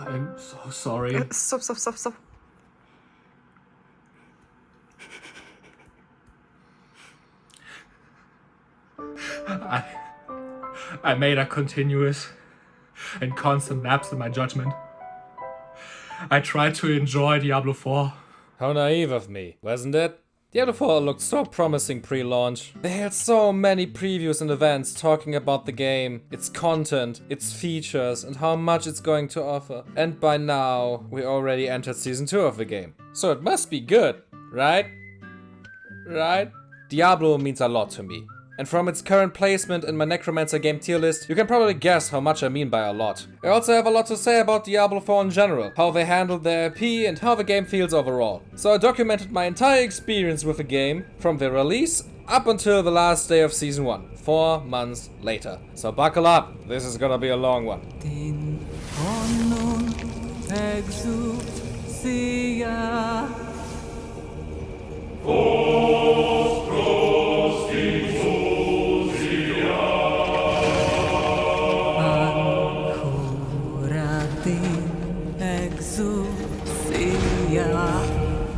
I'm so sorry. Stop. I made a continuous and constant lapse in my judgment. I tried to enjoy Diablo 4. How naive of me, wasn't it? Diablo 4 looked so promising pre-launch. They had so many previews and events talking about the game, its content, its features, and how much it's going to offer. And by now, we already entered Season 2 of the game. So it must be good, right? Right? Diablo means a lot to me. And from its current placement in my Necromancer game tier list, you can probably guess how much I mean by a lot. I also have a lot to say about Diablo 4 in general, how they handled their IP and how the game feels overall. So I documented my entire experience with the game, from the release up until the last day of Season 1, 4 months later. So buckle up, this is gonna be a long one.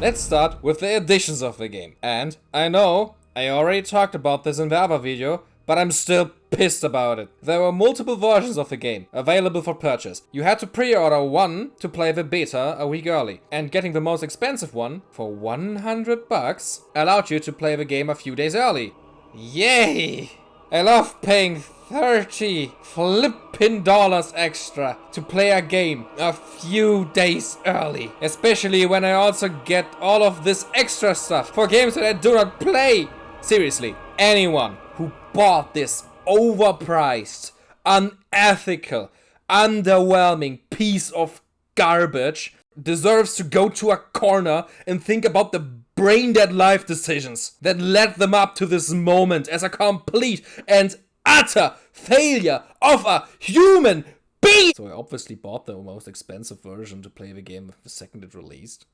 Let's start with the additions of the game. And I know I already talked about this in the other video, but I'm still pissed about it. There were multiple versions of the game available for purchase. You had to pre-order one to play the beta a week early, and getting the most expensive one for $100 allowed you to play the game a few days early. Yay! I love paying 30 flippin' dollars extra to play a game a few days early. Especially when I also get all of this extra stuff for games that I do not play. Seriously, anyone who bought this overpriced, unethical, underwhelming piece of garbage deserves to go to a corner and think about the brain-dead life decisions that led them up to this moment as a complete and utter failure of a human being. So I obviously bought the most expensive version to play the game the second it released.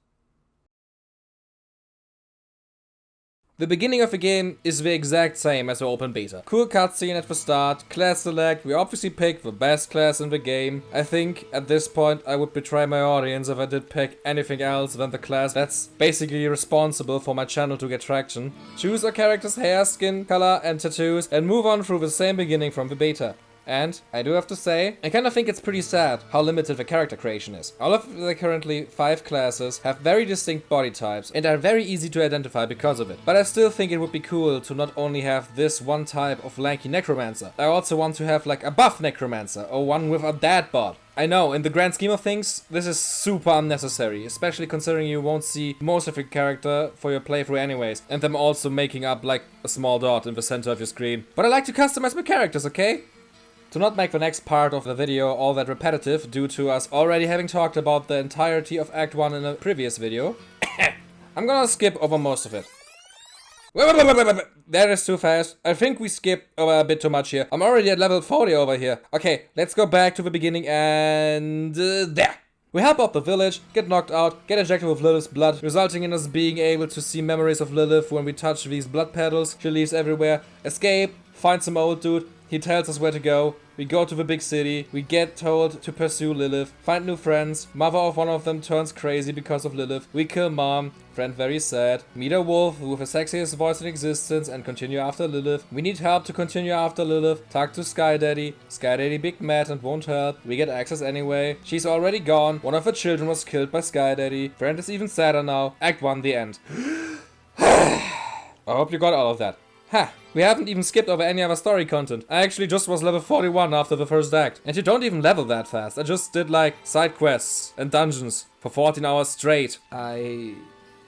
The beginning of the game is the exact same as the open beta. Cool cutscene at the start, class select, we obviously pick the best class in the game. I think at this point I would betray my audience if I did pick anything else than the class that's basically responsible for my channel to get traction. Choose a character's hair, skin color and tattoos and move on through the same beginning from the beta. And I do have to say, I kinda think it's pretty sad how limited the character creation is. All of the currently 5 classes have very distinct body types and are very easy to identify because of it. But I still think it would be cool to not only have this one type of lanky necromancer, I also want to have like a buff necromancer or one with a dad bod. I know, in the grand scheme of things, this is super unnecessary, especially considering you won't see most of your character for your playthrough anyways, and them also making up like a small dot in the center of your screen. But I like to customize my characters, okay? To not make the next part of the video all that repetitive due to us already having talked about the entirety of Act 1 in a previous video, I'm gonna skip over most of it. That is too fast. I think we skipped over a bit too much here. I'm already at level 40 over here. Okay, let's go back to the beginning and... there! We help out the village, get knocked out, get injected with Lilith's blood, resulting in us being able to see memories of Lilith when we touch these blood petals. She leaves everywhere. Escape, find some old dude. He tells us where to go, we go to the big city, we get told to pursue Lilith, find new friends, mother of one of them turns crazy because of Lilith, we kill mom, friend very sad, meet a wolf with the sexiest voice in existence and continue after Lilith, we need help to continue after Lilith, talk to Sky Daddy big mad and won't help, we get access anyway, she's already gone, one of her children was killed by Sky Daddy, friend is even sadder now, Act 1 the end. I hope you got all of that. Ha! We haven't even skipped over any other story content. I actually just was level 41 after the first act. And you don't even level that fast. I just did like side quests and dungeons for 14 hours straight. I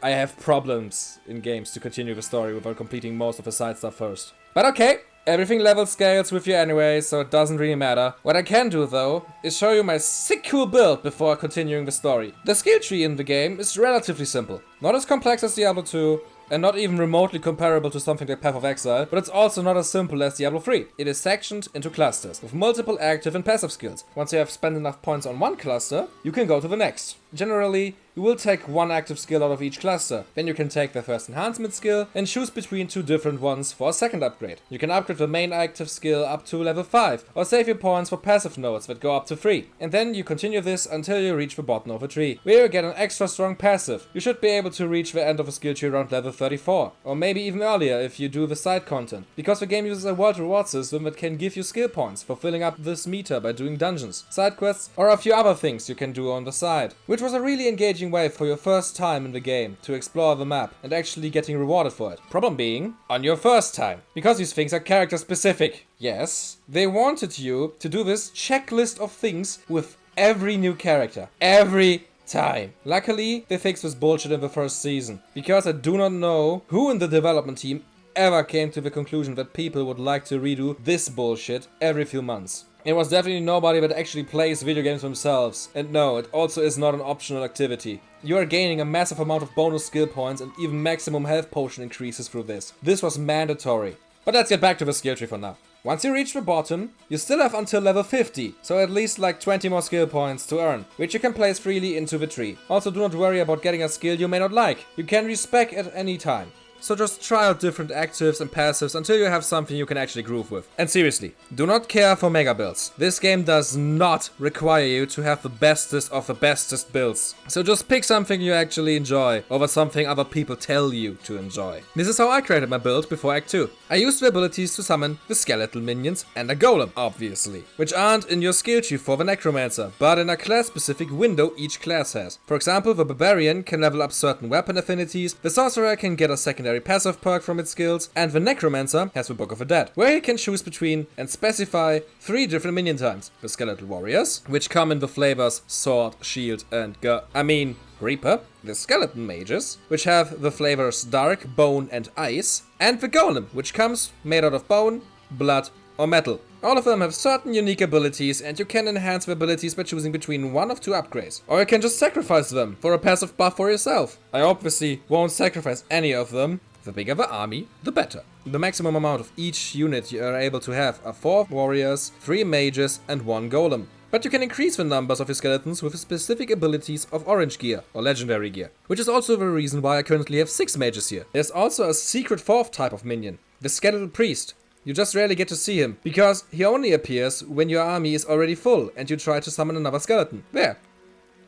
have problems in games to continue the story without completing most of the side stuff first. But okay, everything level scales with you anyway, so it doesn't really matter. What I can do though, is show you my sick cool build before continuing the story. The skill tree in the game is relatively simple. Not as complex as Diablo 2, and not even remotely comparable to something like Path of Exile, but it's also not as simple as Diablo 3. It is sectioned into clusters, with multiple active and passive skills. Once you have spent enough points on one cluster, you can go to the next. Generally, you will take one active skill out of each cluster, then you can take the first enhancement skill and choose between two different ones for a second upgrade. You can upgrade the main active skill up to level 5, or save your points for passive nodes that go up to 3. And then you continue this until you reach the bottom of a tree, where you get an extra strong passive. You should be able to reach the end of a skill tree around level 34, or maybe even earlier if you do the side content, because the game uses a world reward system that can give you skill points for filling up this meter by doing dungeons, side quests, or a few other things you can do on the side, which was a really engaging way for your first time in the game to explore the map and actually getting rewarded for it. Problem being, on your first time, because these things are character specific. Yes, they wanted you to do this checklist of things with every new character, every time. Luckily, they fixed this bullshit in the first season, because I do not know who in the development team ever came to the conclusion that people would like to redo this bullshit every few months. It was definitely nobody that actually plays video games themselves. And no, it also is not an optional activity. You are gaining a massive amount of bonus skill points and even maximum health potion increases through this. This was mandatory. But let's get back to the skill tree for now. Once you reach the bottom, you still have until level 50, so at least like 20 more skill points to earn, which you can place freely into the tree. Also, do not worry about getting a skill you may not like. You can respec at any time. So just try out different actives and passives until you have something you can actually groove with. And seriously, do not care for mega builds. This game does not require you to have the bestest of the bestest builds. So just pick something you actually enjoy over something other people tell you to enjoy. This is how I created my build before Act 2. I used the abilities to summon the skeletal minions and a golem, obviously, which aren't in your skill tree for the necromancer, but in a class specific window each class has. For example, the barbarian can level up certain weapon affinities, the sorcerer can get a secondary passive perk from its skills, and the necromancer has the Book of the Dead, where he can choose between and specify 3 different minion types. The skeletal warriors, which come in the flavors sword, shield, and Reaper, the skeleton mages, which have the flavors dark, bone, and ice, and the golem, which comes made out of bone, blood, or metal. All of them have certain unique abilities, and you can enhance the abilities by choosing between one of 2 upgrades. Or you can just sacrifice them for a passive buff for yourself. I obviously won't sacrifice any of them. The bigger the army, the better. The maximum amount of each unit you are able to have are 4 warriors, 3 mages, and 1 golem. But you can increase the numbers of your skeletons with specific abilities of orange gear or legendary gear, which is also the reason why I currently have 6 mages here. There's also a secret 4th type of minion, the skeletal priest. You just rarely get to see him, because he only appears when your army is already full and you try to summon another skeleton. There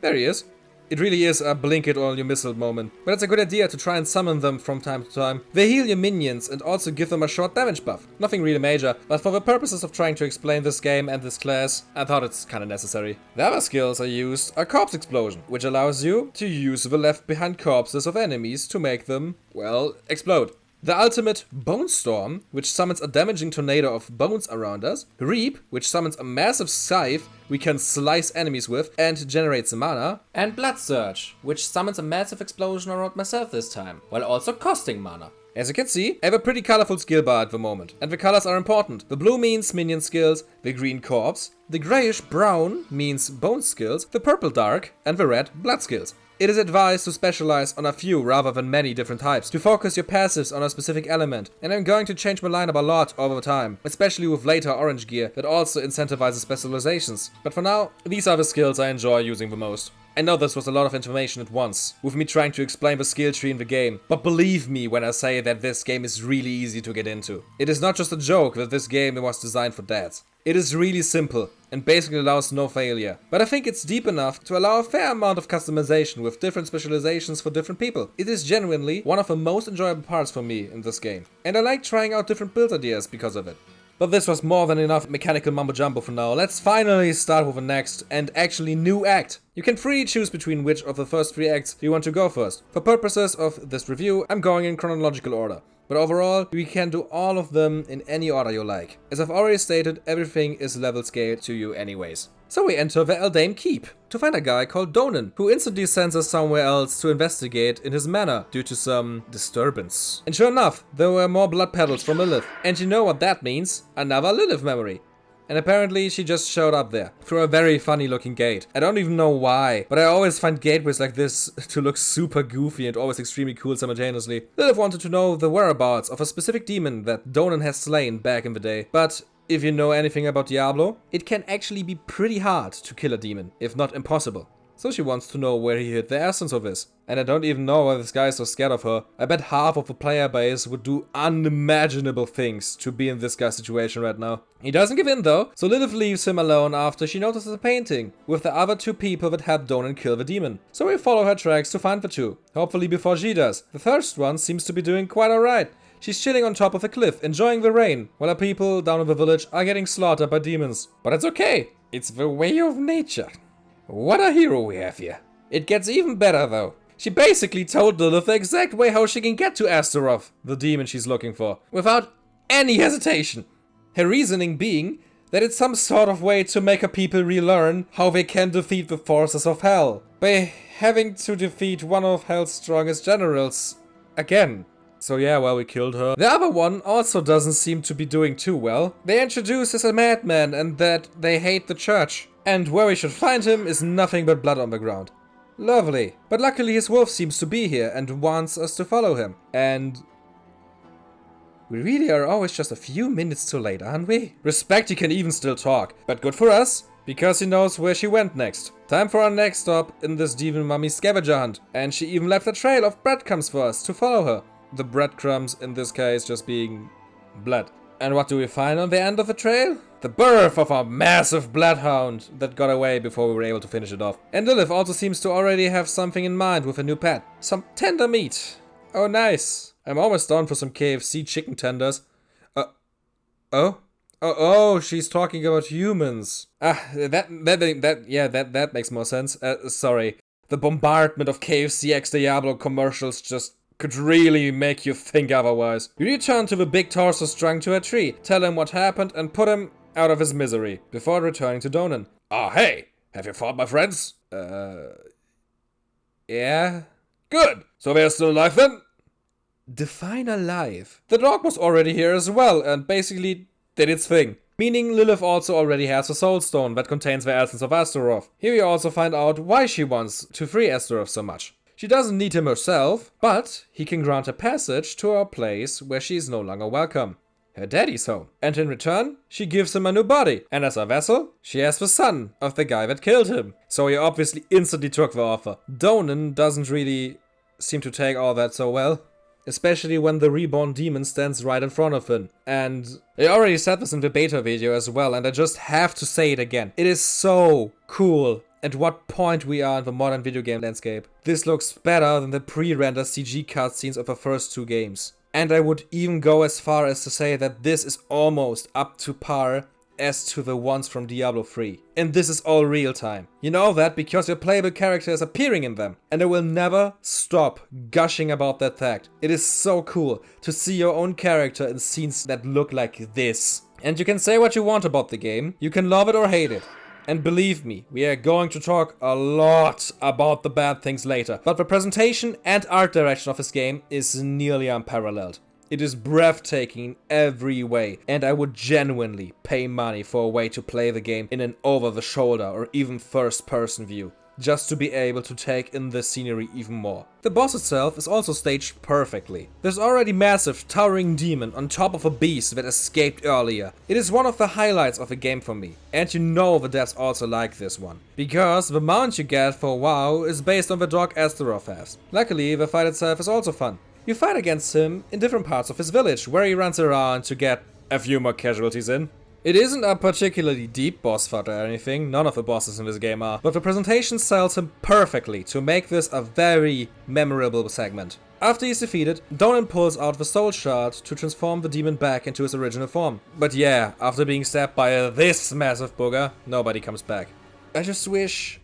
he is. It really is a blink it or you miss it moment, but it's a good idea to try and summon them from time to time. They heal your minions and also give them a short damage buff. Nothing really major, but for the purposes of trying to explain this game and this class, I thought it's kinda necessary. The other skills I used are Corpse Explosion, which allows you to use the left behind corpses of enemies to make them, well, explode. The ultimate Bone Storm, which summons a damaging tornado of bones around us. Reap, which summons a massive scythe we can slice enemies with and generates mana. And Blood Surge, which summons a massive explosion around myself this time, while also costing mana. As you can see, I have a pretty colorful skill bar at the moment, and the colors are important. The blue means minion skills, the green corpse, the grayish brown means bone skills, the purple dark, and the red blood skills. It is advised to specialize on a few rather than many different types, to focus your passives on a specific element, and I'm going to change my lineup a lot over time, especially with later orange gear that also incentivizes specializations. But for now, these are the skills I enjoy using the most. I know this was a lot of information at once, with me trying to explain the skill tree in the game, but believe me when I say that this game is really easy to get into. It is not just a joke that this game was designed for dads. It is really simple, and basically allows no failure. But I think it's deep enough to allow a fair amount of customization with different specializations for different people. It is genuinely one of the most enjoyable parts for me in this game, and I like trying out different build ideas because of it. But this was more than enough mechanical mumbo jumbo for now. Let's finally start with the next and actually new act. You can freely choose between which of the first 3 acts you want to go first. For purposes of this review, I'm going in chronological order. But overall, we can do all of them in any order you like. As I've already stated, everything is level scaled to you anyways. So we enter the Eldain Keep to find a guy called Donan, who instantly sends us somewhere else to investigate in his manor due to some disturbance. And sure enough, there were more blood petals from Lilith. And you know what that means? Another Lilith memory. And apparently she just showed up there, through a very funny looking gate. I don't even know why, but I always find gateways like this to look super goofy and always extremely cool simultaneously. Lilith wanted to know the whereabouts of a specific demon that Donan has slain back in the day, but if you know anything about Diablo, it can actually be pretty hard to kill a demon, if not impossible. so she wants to know where he hid the essence of his. And I don't even know why this guy is so scared of her. I bet half of the player base would do unimaginable things to be in this guy's situation right now. He doesn't give in though, so Lilith leaves him alone after she notices a painting with the other two people that helped Donan kill the demon. So we follow her tracks to find the two, hopefully before she does. The first one seems to be doing quite alright. She's chilling on top of a cliff, enjoying the rain, while her people down in the village are getting slaughtered by demons. But it's okay, it's the way of nature. What a hero we have here. It gets even better though. She basically told Lilith the exact way how she can get to Astaroth, the demon she's looking for, without any hesitation. Her reasoning being that it's some sort of way to make her people relearn how they can defeat the forces of hell, by having to defeat one of hell's strongest generals again. So yeah, well, we killed her. The other one also doesn't seem to be doing too well. They introduce as a madman and that they hate the church. And where we should find him is nothing but blood on the ground. Lovely. But luckily his wolf seems to be here and wants us to follow him. And we really are always just a few minutes too late, aren't we? Respect, he can even still talk. But good for us, because he knows where she went next. Time for our next stop in this demon mummy scavenger hunt. And she even left a trail of breadcrumbs for us to follow her. The breadcrumbs in this case just being blood. And what do we find on the end of the trail? The birth of a massive bloodhound that got away before we were able to finish it off. And Lilith also seems to already have something in mind with a new pet. Some tender meat. Oh nice. I'm almost done for some KFC chicken tenders. Oh, she's talking about humans. That makes more sense. Sorry. The bombardment of KFC x Diablo commercials just could really make you think otherwise. We return to the big torso strung to a tree, tell him what happened and put him out of his misery, before returning to Donan. Ah, hey! Have you fought my friends? Yeah? Good! So they're still alive then? Define alive. The dog was already here as well, and basically did its thing. Meaning Lilith also already has a soul stone that contains the essence of Astaroth. Here we also find out why she wants to free Astaroth so much. She doesn't need him herself, but he can grant her passage to a place where she is no longer welcome. Her daddy's home. And in return, she gives him a new body. And as a vessel, she has the son of the guy that killed him. So he obviously instantly took the offer. Donan doesn't really seem to take all that so well. Especially when the reborn demon stands right in front of him. And I already said this in the beta video as well, and I just have to say it again. It is so cool at what point we are in the modern video game landscape. This looks better than the pre-rendered CG cutscenes of the first two games. And I would even go as far as to say that this is almost up to par as to the ones from Diablo 3. And this is all real time. You know that because your playable character is appearing in them. And I will never stop gushing about that fact. It is so cool to see your own character in scenes that look like this. And you can say what you want about the game. You can love it or hate it. And believe me, we are going to talk a lot about the bad things later. But the presentation and art direction of this game is nearly unparalleled. It is breathtaking in every way, and I would genuinely pay money for a way to play the game in an over-the-shoulder or even first-person view, just to be able to take in the scenery even more. The boss itself is also staged perfectly. There's already massive, towering demon on top of a beast that escaped earlier. It is one of the highlights of the game for me, and you know the devs also like this one, because the mount you get for WoW is based on the dog Astaroth has. Luckily, the fight itself is also fun. You fight against him in different parts of his village, where he runs around to get a few more casualties in. It isn't a particularly deep boss fight or anything, none of the bosses in this game are, but the presentation sells him perfectly to make this a very memorable segment. After he's defeated, Donan pulls out the soul shard to transform the demon back into his original form. But yeah, after being stabbed by this massive booger, nobody comes back. I just wish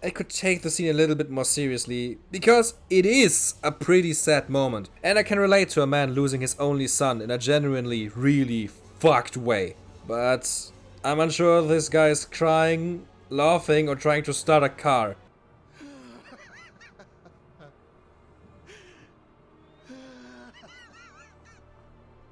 I could take the scene a little bit more seriously, because it is a pretty sad moment, and I can relate to a man losing his only son in a genuinely really fucked way. But I'm unsure this guy is crying, laughing, or trying to start a car.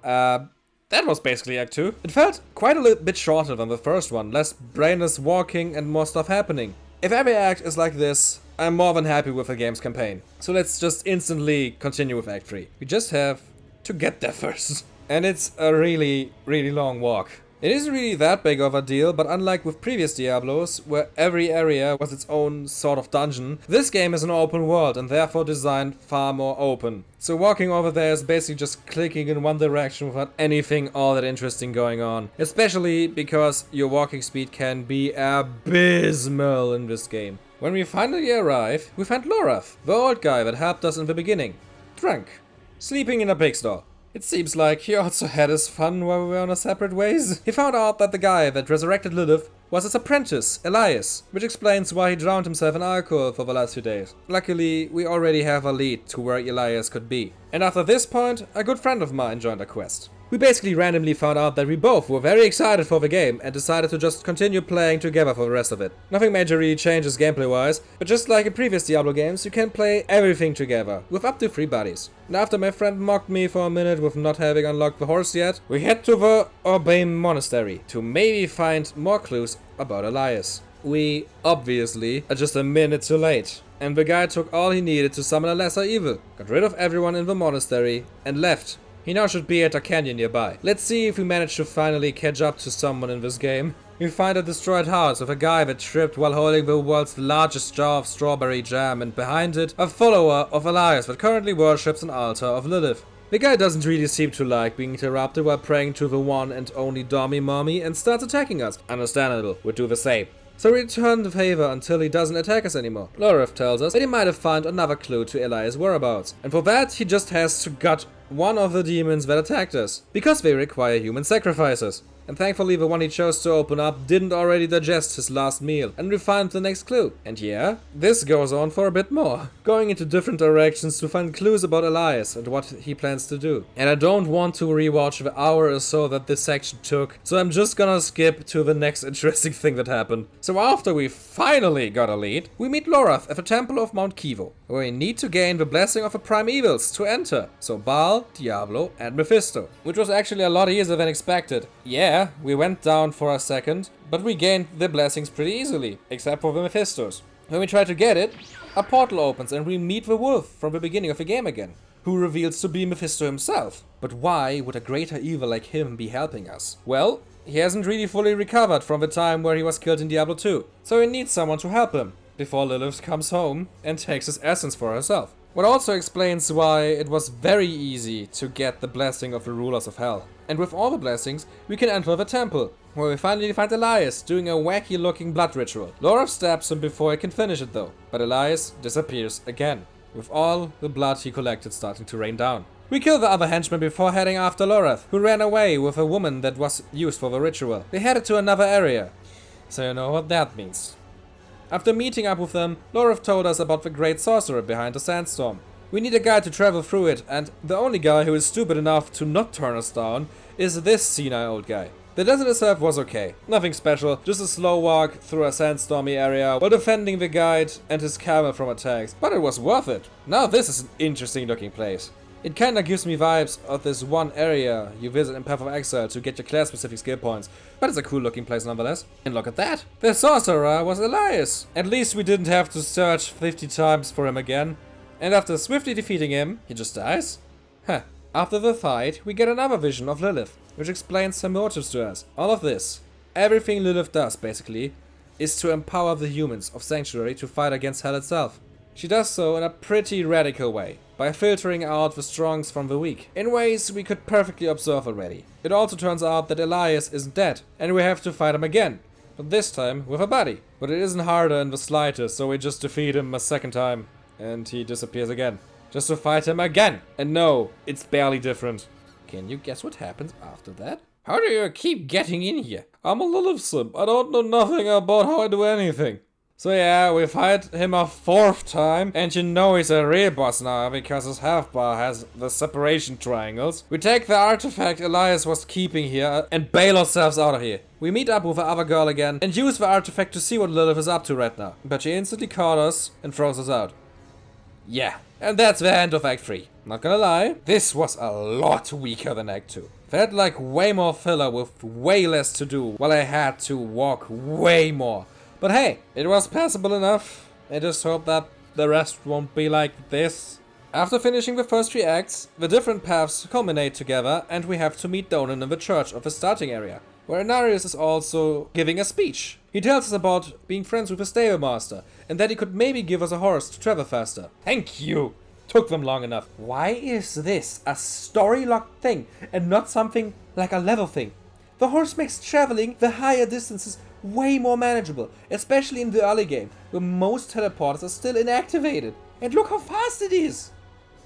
That was basically Act 2. It felt quite a little bit shorter than the first one, less brainless walking and more stuff happening. If every act is like this, I'm more than happy with the game's campaign. So let's just instantly continue with Act 3. We just have to get there first. And it's a really, really long walk. It isn't really that big of a deal, but unlike with previous Diablos, where every area was its own sort of dungeon, this game is an open world and therefore designed far more open. So walking over there is basically just clicking in one direction without anything all that interesting going on. Especially because your walking speed can be abysmal in this game. When we finally arrive, we find Lorath, the old guy that helped us in the beginning. Drunk. Sleeping in a pig stall. It seems like he also had his fun while we were on our separate ways. He found out that the guy that resurrected Lilith was his apprentice, Elias, which explains why he drowned himself in alcohol for the last few days. Luckily, we already have a lead to where Elias could be. And after this point, a good friend of mine joined our quest. We basically randomly found out that we both were very excited for the game and decided to just continue playing together for the rest of it. Nothing major really changes gameplay wise, but just like in previous Diablo games, you can play everything together, with up to 3 buddies. And after my friend mocked me for a minute with not having unlocked the horse yet, we head to the Urbane Monastery to maybe find more clues about Elias. We, obviously, are just a minute too late. And the guy took all he needed to summon a lesser evil, got rid of everyone in the monastery, and left. He now should be at a canyon nearby. Let's see if we manage to finally catch up to someone in this game. We find a destroyed house with a guy that tripped while holding the world's largest jar of strawberry jam, and behind it, a follower of Elias that currently worships an altar of Lilith. The guy doesn't really seem to like being interrupted while praying to the one and only Dommy Mommy and starts attacking us. Understandable, we'd do the same. So we return the favor until he doesn't attack us anymore. Lorath tells us that he might have found another clue to Elias' whereabouts, and for that he just has to gut one of the demons that attacked us, because they require human sacrifices. And thankfully the one he chose to open up didn't already digest his last meal, and we find the next clue. And yeah, this goes on for a bit more, going into different directions to find clues about Elias and what he plans to do. And I don't want to rewatch the hour or so that this section took, so I'm just gonna skip to the next interesting thing that happened. So after we finally got a lead, we meet Lorath at the Temple of Mount Kivo, where we need to gain the blessing of the primevals to enter. So Baal, Diablo, and Mephisto. Which was actually a lot easier than expected. Yeah, we went down for a second, but we gained the blessings pretty easily, except for the Mephistos. When we try to get it, a portal opens and we meet the wolf from the beginning of the game again, who reveals to be Mephisto himself. But why would a greater evil like him be helping us? Well, he hasn't really fully recovered from the time where he was killed in Diablo 2, so he needs someone to help him, before Lilith comes home and takes his essence for herself. What also explains why it was very easy to get the blessing of the rulers of hell. And with all the blessings, we can enter the temple, where we finally find Elias doing a wacky looking blood ritual. Lorath stabs him before he can finish it though, but Elias disappears again, with all the blood he collected starting to rain down. We kill the other henchman before heading after Lorath, who ran away with a woman that was used for the ritual. They headed to another area, so you know what that means. After meeting up with them, Lorath told us about the great sorcerer behind the sandstorm. We need a guide to travel through it, and the only guy who is stupid enough to not turn us down is this senile old guy. The desert itself was okay. Nothing special, just a slow walk through a sandstormy area while defending the guide and his camel from attacks. But it was worth it. Now this is an interesting looking place. It kinda gives me vibes of this one area you visit in Path of Exile to get your class specific skill points, but it's a cool looking place nonetheless. And look at that! The sorcerer was Elias! At least we didn't have to search 50 times for him again. And after swiftly defeating him, he just dies? Huh. After the fight, we get another vision of Lilith, which explains her motives to us. All of this, everything Lilith does basically, is to empower the humans of Sanctuary to fight against Hell itself. She does so in a pretty radical way, by filtering out the strongs from the weak, in ways we could perfectly observe already. It also turns out that Elias isn't dead, and we have to fight him again, but this time with a buddy. But it isn't harder in the slightest, so we just defeat him a second time, and he disappears again. Just to fight him again! And no, it's barely different. Can you guess what happens after that? How do you keep getting in here? I'm a Lilith simp, I don't know nothing about how I do anything. So yeah, we fight him a 4th time, and you know he's a real boss now because his health bar has the separation triangles. We take the artifact Elias was keeping here and bail ourselves out of here. We meet up with the other girl again and use the artifact to see what Lilith is up to right now. But she instantly caught us and throws us out. Yeah, and that's the end of Act 3. Not gonna lie, this was a lot weaker than Act 2. Felt like way more filler with way less to do, while I had to walk way more. But hey, it was passable enough. I just hope that the rest won't be like this. After finishing the first 3 acts, the different paths culminate together and we have to meet Donan in the church of the starting area. where Inarius is also giving a speech. He tells us about being friends with a stable master, and that he could maybe give us a horse to travel faster. Thank you! Took them long enough. Why is this a story-locked thing, and not something like a level thing? The horse makes traveling the higher distances way more manageable, especially in the early game, where most teleporters are still inactivated. And look how fast it is!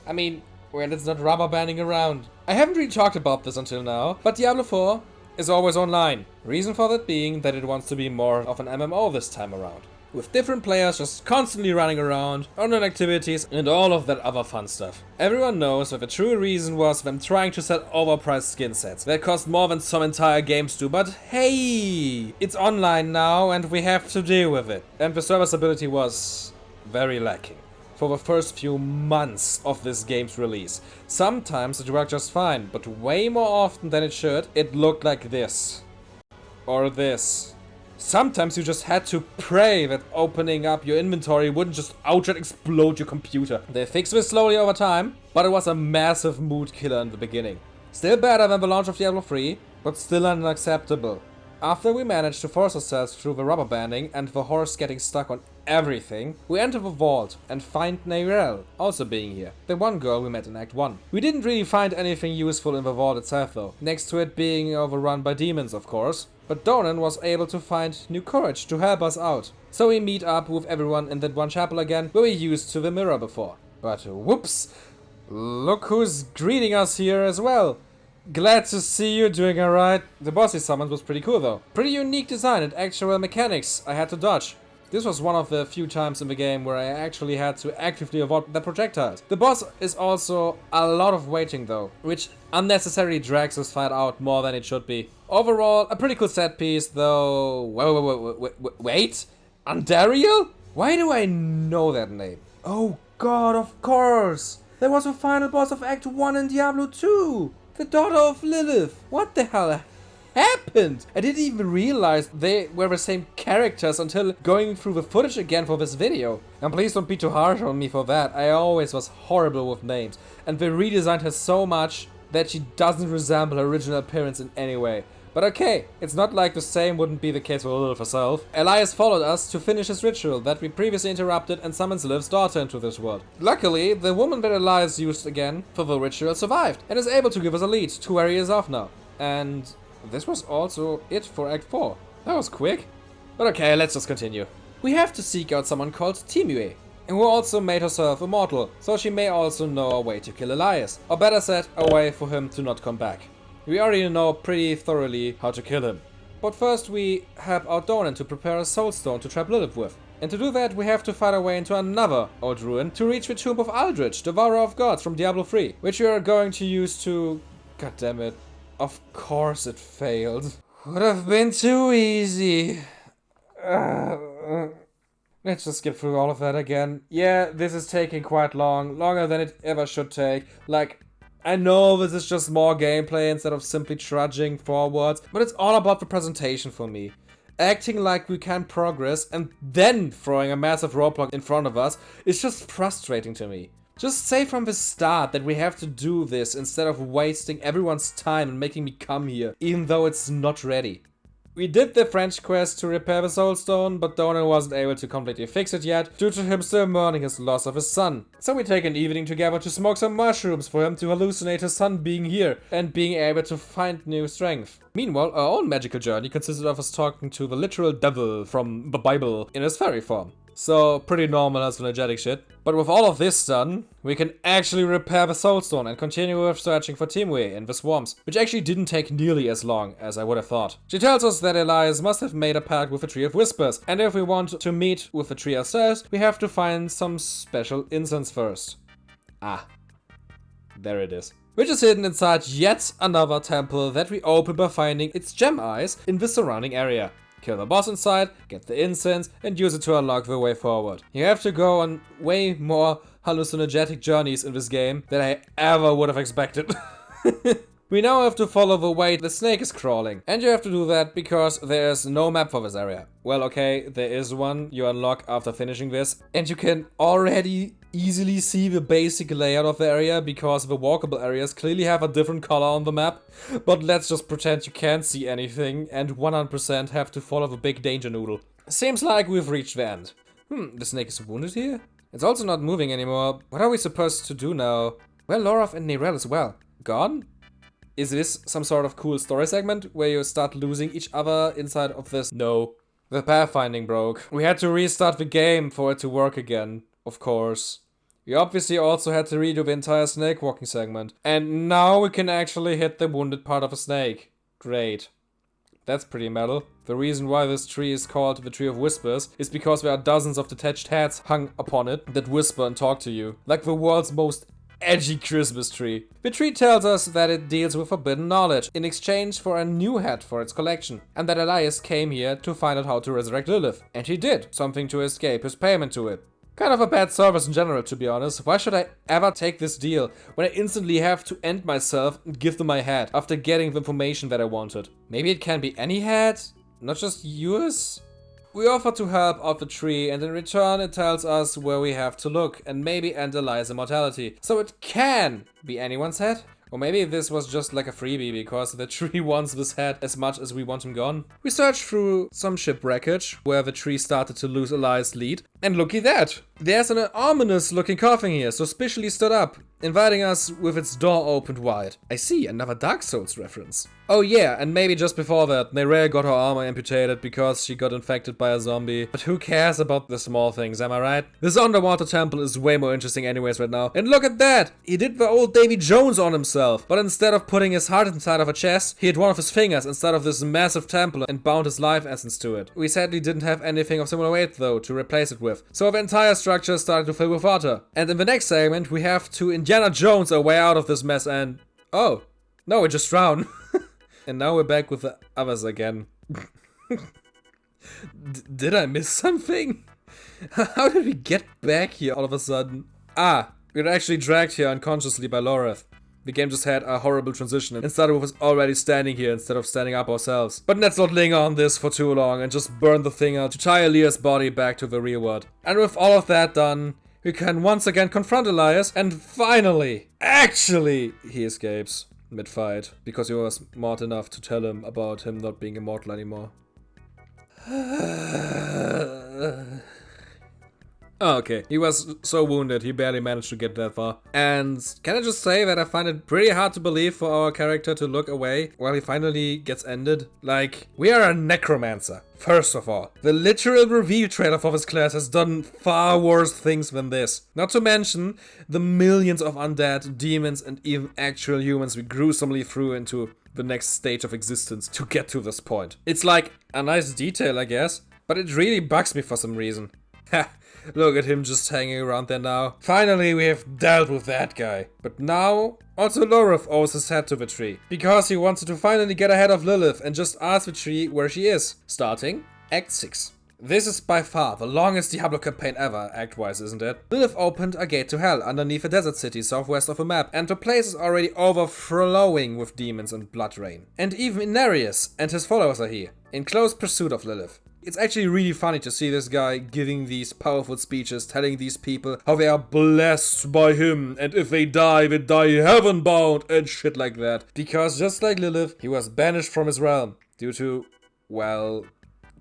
I mean, when it's not rubber banding around. I haven't really talked about this until now, but Diablo 4 is always online. Reason for that being that it wants to be more of an MMO this time around, with different players just constantly running around, online activities, and all of that other fun stuff. Everyone knows that the true reason was them trying to sell overpriced skin sets that cost more than some entire games do, but hey, it's online now and we have to deal with it. And the serviceability was very lacking for the first few months of this game's release. Sometimes it worked just fine, but way more often than it should, it looked like this. Or this. Sometimes you just had to pray that opening up your inventory wouldn't just outright explode your computer. They fixed this slowly over time, but it was a massive mood killer in the beginning. Still better than the launch of Diablo 3, but still unacceptable. After we managed to force ourselves through the rubber banding and the horse getting stuck on everything, we enter the vault and find Neyrelle also being here, the one girl we met in Act 1. We didn't really find anything useful in the vault itself though, next to it being overrun by demons of course, but Donan was able to find new courage to help us out. So we meet up with everyone in that one chapel again where we used to the mirror before. But whoops, look who's greeting us here as well. Glad to see you doing alright. The boss he summoned was pretty cool though. Pretty unique design and actual mechanics I had to dodge. This was one of the few times in the game where I actually had to actively avoid the projectiles. The boss is also a lot of waiting though, which unnecessarily drags this fight out more than it should be. Overall, a pretty cool set piece though. Wait? Andariel? Why do I know that name? Oh god, of course! That was the final boss of Act 1 in Diablo 2! The daughter of Lilith. What the hell happened? I didn't even realize they were the same characters until going through the footage again for this video. And please don't be too harsh on me for that. I always was horrible with names. And they redesigned her so much that she doesn't resemble her original appearance in any way. But okay, it's not like the same wouldn't be the case for Lilith herself. Elias followed us to finish his ritual that we previously interrupted and summons Lilith's daughter into this world. Luckily, the woman that Elias used again for the ritual survived and is able to give us a lead to where he is off now. And this was also it for Act 4. That was quick. But okay, let's just continue. We have to seek out someone called Timue, and who also made herself immortal, so she may also know a way to kill Elias. Or better said, a way for him to not come back. We already know pretty thoroughly how to kill him. But first we help out Donan to prepare a soul stone to trap Lilith with. And to do that we have to fight our way into another old ruin to reach the tomb of Aldrich, devourer of gods from Diablo 3, which we are going to use to... God damn it. Of course it failed. Would have been too easy. Let's just skip through all of that again. Yeah, this is taking quite long. Longer than it ever should take. Like, I know this is just more gameplay instead of simply trudging forwards, but it's all about the presentation for me. Acting like we can progress and then throwing a massive roadblock in front of us is just frustrating to me. Just say from the start that we have to do this instead of wasting everyone's time and making me come here, even though it's not ready. We did the French quest to repair the Soul Stone, but Donan wasn't able to completely fix it yet, due to him still mourning his loss of his son. So we take an evening together to smoke some mushrooms for him to hallucinate his son being here, and being able to find new strength. Meanwhile, our own magical journey consisted of us talking to the literal devil from the Bible in his fairy form. So, pretty normal as energetic shit. But with all of this done, we can actually repair the Soul Stone and continue with searching for Timue in the swamps, which actually didn't take nearly as long as I would have thought. She tells us that Elias must have made a pact with the Tree of Whispers, and if we want to meet with the tree ourselves, we have to find some special incense first. Ah, there it is. Which is hidden inside yet another temple that we open by finding its gem eyes in the surrounding area. Kill the boss inside, get the incense, and use it to unlock the way forward. You have to go on way more hallucinogenic journeys in this game than I ever would have expected. We now have to follow the way the snake is crawling. And you have to do that because there is no map for this area. Well, okay, there is one you unlock after finishing this. And you can already easily see the basic layout of the area because the walkable areas clearly have a different color on the map. But let's just pretend you can't see anything and 100% have to follow the big danger noodle. Seems like we've reached the end. The snake is wounded here? It's also not moving anymore. What are we supposed to do now? Well, Lorov and Nerel as well. Gone? Is this some sort of cool story segment where you start losing each other inside of this? No. The pathfinding broke. We had to restart the game for it to work again, of course. We obviously also had to redo the entire snake walking segment. And now we can actually hit the wounded part of a snake. Great. That's pretty metal. The reason why this tree is called the Tree of Whispers is because there are dozens of detached heads hung upon it that whisper and talk to you. Like the world's most edgy Christmas tree. The tree tells us that it deals with forbidden knowledge in exchange for a new head for its collection, and that Elias came here to find out how to resurrect Lilith. And he did, something to escape his payment to it. Kind of a bad service in general, to be honest. Why should I ever take this deal when I instantly have to end myself and give them my head after getting the information that I wanted? Maybe it can be any head, not just yours? We offer to help out the tree, and in return it tells us where we have to look and maybe end Elias' immortality. So it can be anyone's head? Or maybe this was just like a freebie because the tree wants this head as much as we want him gone. We searched through some ship wreckage where the tree started to lose Elias' lead. And looky that! There's an ominous looking coffin here, suspiciously stood up, inviting us with its door opened wide. I see, another Dark Souls reference. Oh yeah, and maybe just before that, Nerea got her armor amputated because she got infected by a zombie. But who cares about the small things, am I right? This underwater temple is way more interesting anyways right now. And look at that! He did the old Davy Jones on himself. But instead of putting his heart inside of a chest, he had one of his fingers instead of this massive temple and bound his life essence to it. We sadly didn't have anything of similar weight though to replace it with. So the entire structure started to fill with water. And in the next segment, we have to Indiana Jones our way out of this mess and... oh, no, we just drowned. And now we're back with the others again. Did I miss something? How did we get back here all of a sudden? Ah, we were actually dragged here unconsciously by Loreth. The game just had a horrible transition and started with us already standing here instead of standing up ourselves. But let's not linger on this for too long and just burn the thing out to tie Elias' body back to the real world. And with all of that done, we can once again confront Elias and finally, actually, he escapes mid-fight because he was smart enough to tell him about him not being immortal anymore. Oh, okay. He was so wounded, he barely managed to get that far. And can I just say that I find it pretty hard to believe for our character to look away while he finally gets ended? Like, we are a necromancer, first of all. The literal review trailer for this class has done far worse things than this. Not to mention the millions of undead, demons, and even actual humans we gruesomely threw into the next stage of existence to get to this point. It's like a nice detail, I guess, but it really bugs me for some reason. Ha! Look at him just hanging around there now. Finally, we have dealt with that guy. But now, also Loreth owes his head to the tree. Because he wanted to finally get ahead of Lilith and just ask the tree where she is. Starting Act 6. This is by far the longest Diablo campaign ever, act-wise, isn't it? Lilith opened a gate to hell underneath a desert city southwest of the map, and the place is already overflowing with demons and blood rain. And even Inarius and his followers are here, in close pursuit of Lilith. It's actually really funny to see this guy giving these powerful speeches, telling these people how they are blessed by him, and if they die heaven-bound, and shit like that. Because just like Lilith, he was banished from his realm due to, well,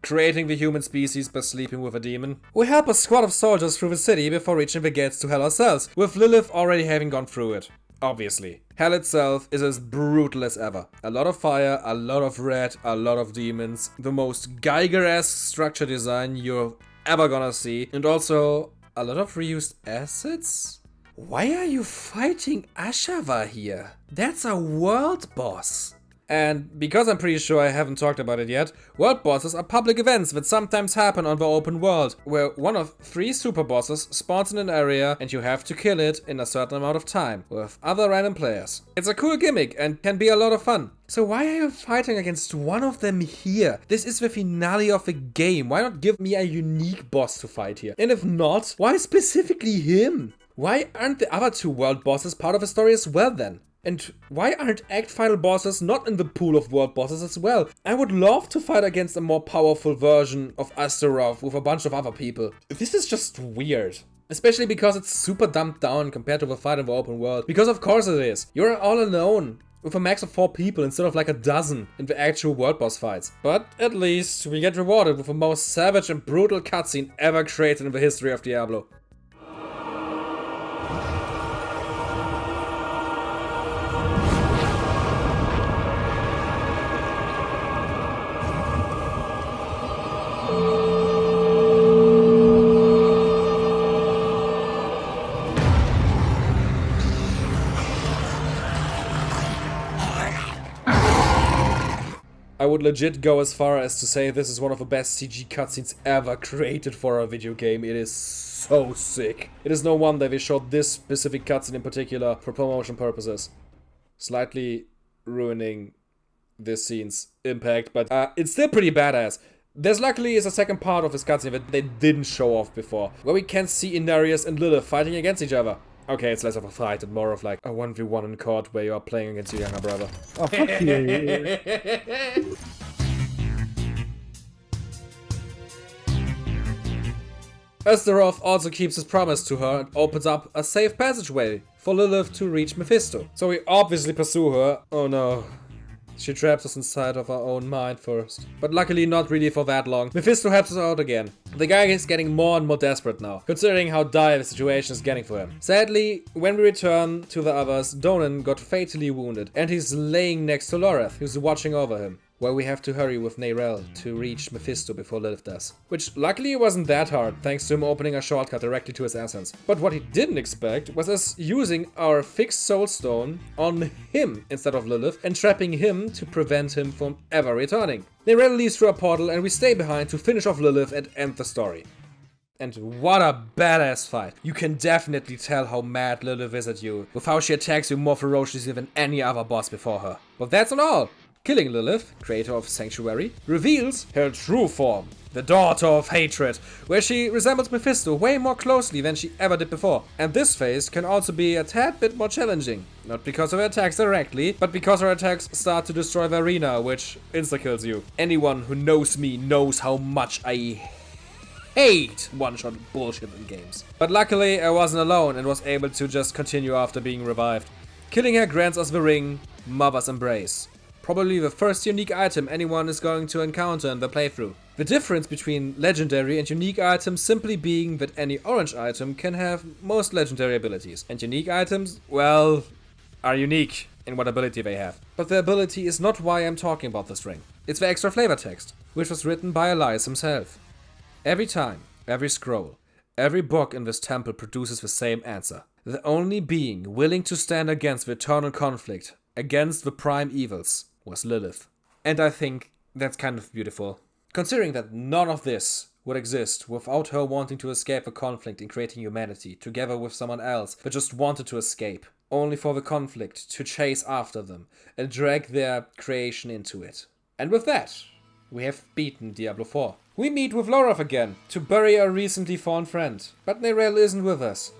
creating the human species by sleeping with a demon. We help a squad of soldiers through the city before reaching the gates to hell ourselves, with Lilith already having gone through it. Obviously. Hell itself is as brutal as ever. A lot of fire, a lot of red, a lot of demons, the most Geiger-esque structure design you're ever gonna see, and also a lot of reused assets? Why are you fighting Ashava here? That's a world boss. And because I'm pretty sure I haven't talked about it yet, world bosses are public events that sometimes happen on the open world, where one of 3 super bosses spawns in an area and you have to kill it in a certain amount of time, with other random players. It's a cool gimmick and can be a lot of fun. So why are you fighting against one of them here? This is the finale of the game, why not give me a unique boss to fight here? And if not, why specifically him? Why aren't the other 2 world bosses part of the story as well then? And why aren't act final bosses not in the pool of world bosses as well? I would love to fight against a more powerful version of Astaroth with a bunch of other people. This is just weird. Especially because it's super dumbed down compared to the fight in the open world. Because of course it is. You're all alone with a max of 4 people instead of like a dozen in the actual world boss fights. But at least we get rewarded with the most savage and brutal cutscene ever created in the history of Diablo. I would legit go as far as to say this is one of the best CG cutscenes ever created for a video game. It is so sick. It is no wonder they showed this specific cutscene in particular for promotion purposes. Slightly ruining this scene's impact, but it's still pretty badass. There's luckily is a second part of this cutscene that they didn't show off before, where we can see Inarius and Lilith fighting against each other. Okay, it's less of a fight and more of like a 1v1 in court where you are playing against your younger brother. Oh, fuck you. Astaroth also keeps his promise to her and opens up a safe passageway for Lilith to reach Mephisto. So we obviously pursue her. Oh no. She traps us inside of our own mind first. But luckily not really for that long. Mephisto helps us out again. The guy is getting more and more desperate now, considering how dire the situation is getting for him. Sadly, when we return to the others, Donan got fatally wounded and he's laying next to Loreth, who's watching over him. Where we have to hurry with Neyrelle to reach Mephisto before Lilith does. Which luckily wasn't that hard, thanks to him opening a shortcut directly to his essence. But what he didn't expect was us using our fixed soul stone on him instead of Lilith and trapping him to prevent him from ever returning. Neyrelle leaves through a portal and we stay behind to finish off Lilith and end the story. And what a badass fight. You can definitely tell how mad Lilith is at you, with how she attacks you more ferociously than any other boss before her. But that's not all. Killing Lilith, creator of Sanctuary, reveals her true form, the Daughter of Hatred, where she resembles Mephisto way more closely than she ever did before. And this phase can also be a tad bit more challenging, not because of her attacks directly, but because her attacks start to destroy the arena, which insta-kills you. Anyone who knows me knows how much I hate one-shot bullshit in games. But luckily I wasn't alone and was able to just continue after being revived. Killing her grants us the ring, Mother's Embrace. Probably the first unique item anyone is going to encounter in the playthrough. The difference between legendary and unique items simply being that any orange item can have most legendary abilities. And unique items, well, are unique in what ability they have. But the ability is not why I'm talking about this ring. It's the extra flavor text, which was written by Elias himself. Every time, every scroll, every book in this temple produces the same answer. The only being willing to stand against the eternal conflict, against the prime evils, was Lilith. And I think that's kind of beautiful. Considering that none of this would exist without her wanting to escape the conflict in creating humanity, together with someone else that just wanted to escape, only for the conflict to chase after them and drag their creation into it. And with that, we have beaten Diablo 4. We meet with Loreth again to bury our recently fallen friend, but Neyrelle isn't with us.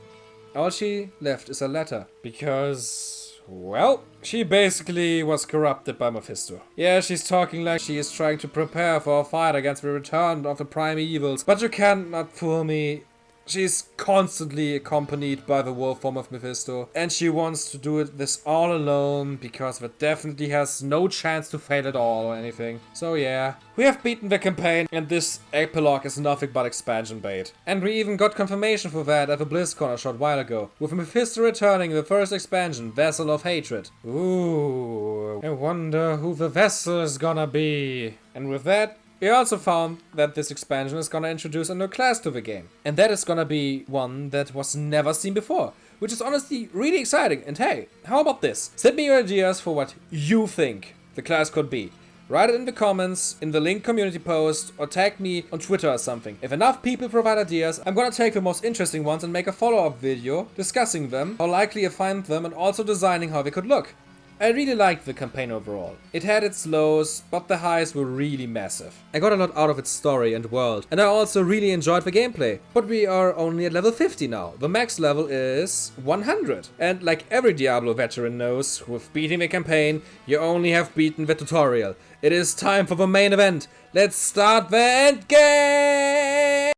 All she left is a letter, because, well, she basically was corrupted by Mephisto. Yeah, she's talking like she is trying to prepare for a fight against the return of the prime evils, but you cannot fool me. She's constantly accompanied by the wolf form of Mephisto, and she wants to do this all alone because that definitely has no chance to fail at all or anything. So yeah, we have beaten the campaign, and this epilogue is nothing but expansion bait. And we even got confirmation for that at the BlizzCon a short while ago, with Mephisto returning in the first expansion, Vessel of Hatred. Ooh, I wonder who the vessel is gonna be. And with that, we also found that this expansion is gonna introduce a new class to the game. And that is gonna be one that was never seen before, which is honestly really exciting. And hey, how about this? Send me your ideas for what you think the class could be. Write it in the comments, in the link community post, or tag me on Twitter or something. If enough people provide ideas, I'm gonna take the most interesting ones and make a follow-up video discussing them, how likely I find them, and also designing how they could look. I really liked the campaign overall. It had its lows, but the highs were really massive. I got a lot out of its story and world, and I also really enjoyed the gameplay. But we are only at level 50 now. The max level is 100. And like every Diablo veteran knows, with beating the campaign, you only have beaten the tutorial. It is time for the main event. Let's start the endgame!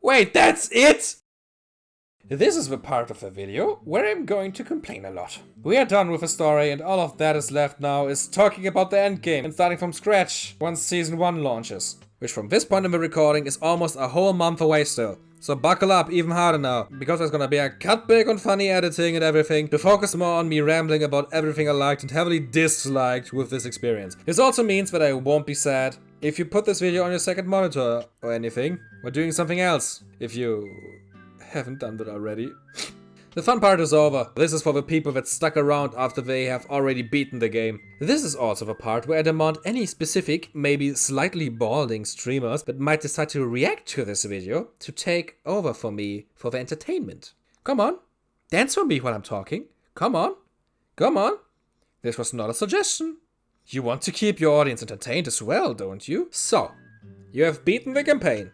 Wait, that's it?! This is the part of the video where I'm going to complain a lot. We are done with the story and all of that is left now is talking about the endgame and starting from scratch once Season 1 launches. Which from this point in the recording is almost a whole month away still. So buckle up even harder now, because there's gonna be a cut back on funny editing and everything to focus more on me rambling about everything I liked and heavily disliked with this experience. This also means that I won't be sad if you put this video on your second monitor or anything, or doing something else, if you haven't done that already. The fun part is over. This is for the people that stuck around after they have already beaten the game. This is also the part where I demand any specific, maybe slightly balding streamers that might decide to react to this video to take over for me for the entertainment. Come on, dance for me while I'm talking. Come on, come on. This was not a suggestion. You want to keep your audience entertained as well, don't you? So, you have beaten the campaign.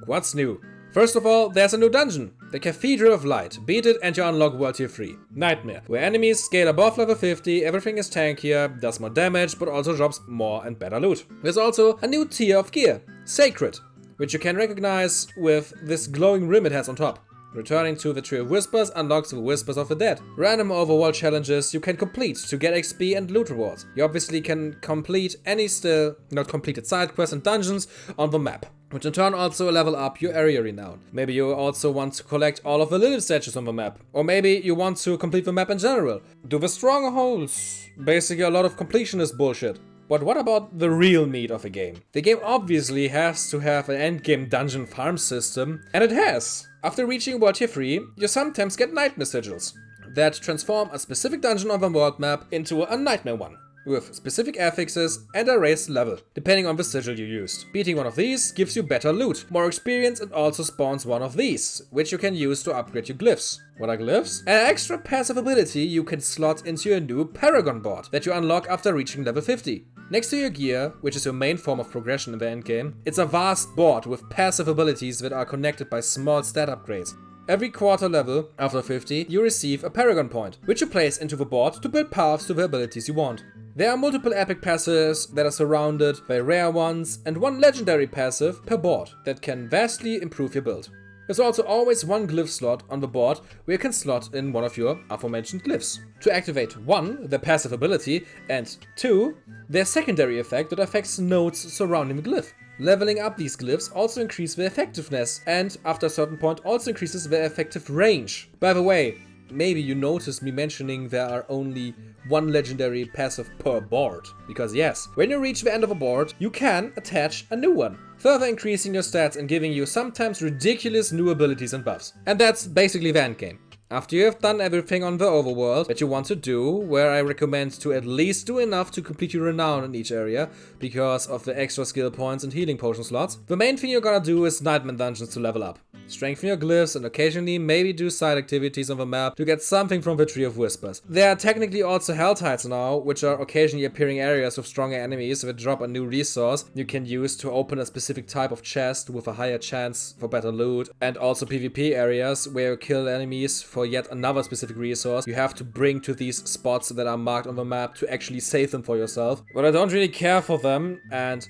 What's new? First of all, there's a new dungeon, the Cathedral of Light. Beat it and you unlock World Tier 3. Nightmare, where enemies scale above level 50, everything is tankier, does more damage, but also drops more and better loot. There's also a new tier of gear, Sacred, which you can recognize with this glowing rim it has on top. Returning to the Tree of Whispers unlocks the Whispers of the Dead. Random overworld challenges you can complete to get XP and loot rewards. You obviously can complete any still not completed side quests and dungeons on the map, which in turn also level up your area renown. Maybe you also want to collect all of the little statues on the map. Or maybe you want to complete the map in general. Do the strongholds. Basically a lot of completionist bullshit. But what about the real meat of the game? The game obviously has to have an endgame dungeon farm system, and it has. After reaching World Tier 3, you sometimes get nightmare sigils that transform a specific dungeon on the world map into a nightmare one, with specific affixes and a raised level, depending on the sigil you used. Beating one of these gives you better loot, more experience, and also spawns one of these, which you can use to upgrade your glyphs. What are glyphs? An extra passive ability you can slot into your new Paragon board that you unlock after reaching level 50. Next to your gear, which is your main form of progression in the endgame, it's a vast board with passive abilities that are connected by small stat upgrades. Every quarter level, after 50, you receive a Paragon point, which you place into the board to build paths to the abilities you want. There are multiple epic passives that are surrounded by rare ones, and one legendary passive per board that can vastly improve your build. There's also always one glyph slot on the board where you can slot in one of your aforementioned glyphs. To activate 1, their passive ability, and 2, their secondary effect that affects nodes surrounding the glyph. Leveling up these glyphs also increases their effectiveness, and after a certain point also increases their effective range. By the way, maybe you noticed me mentioning there are only one legendary passive per board. Because yes, when you reach the end of a board, you can attach a new one, further increasing your stats and giving you sometimes ridiculous new abilities and buffs. And that's basically the endgame. After you have done everything on the overworld that you want to do, where I recommend to at least do enough to complete your renown in each area, because of the extra skill points and healing potion slots, the main thing you're gonna do is nightmare dungeons to level up. Strengthen your glyphs and occasionally maybe do side activities on the map to get something from the Tree of Whispers. There are technically also Hell Tides now, which are occasionally appearing areas with stronger enemies that drop a new resource you can use to open a specific type of chest with a higher chance for better loot, and also PvP areas where you kill enemies for yet another specific resource you have to bring to these spots that are marked on the map to actually save them for yourself. But I don't really care for them, and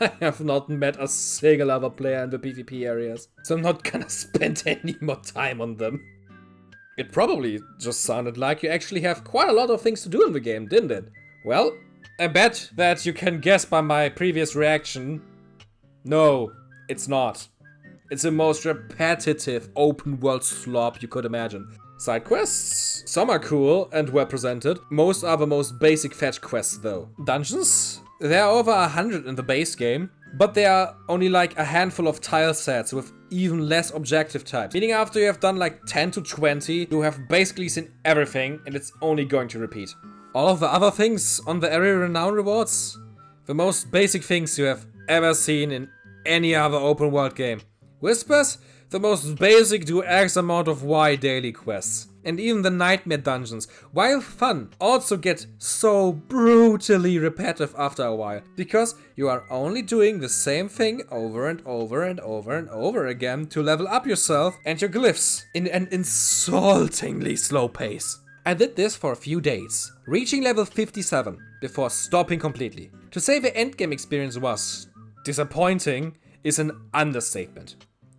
I have not met a single other player in the PvP areas, so I'm not gonna spend any more time on them. It probably just sounded like you actually have quite a lot of things to do in the game, didn't it? Well, I bet that you can guess by my previous reaction. No, it's not. It's the most repetitive open world slop you could imagine. Side quests? Some are cool and well presented. Most are the most basic fetch quests though. Dungeons? There are over 100 in the base game, but there are only like a handful of tile sets with even less objective types. Meaning after you have done like 10 to 20, you have basically seen everything and it's only going to repeat. All of the other things on the area renown rewards? The most basic things you have ever seen in any other open world game. Whispers? The most basic do X amount of Y daily quests. And even the nightmare dungeons, while fun, also get so brutally repetitive after a while, because you are only doing the same thing over and over and over and over again to level up yourself and your glyphs in an insultingly slow pace. I did this for a few days, reaching level 57 before stopping completely. To say the endgame experience was disappointing is an understatement.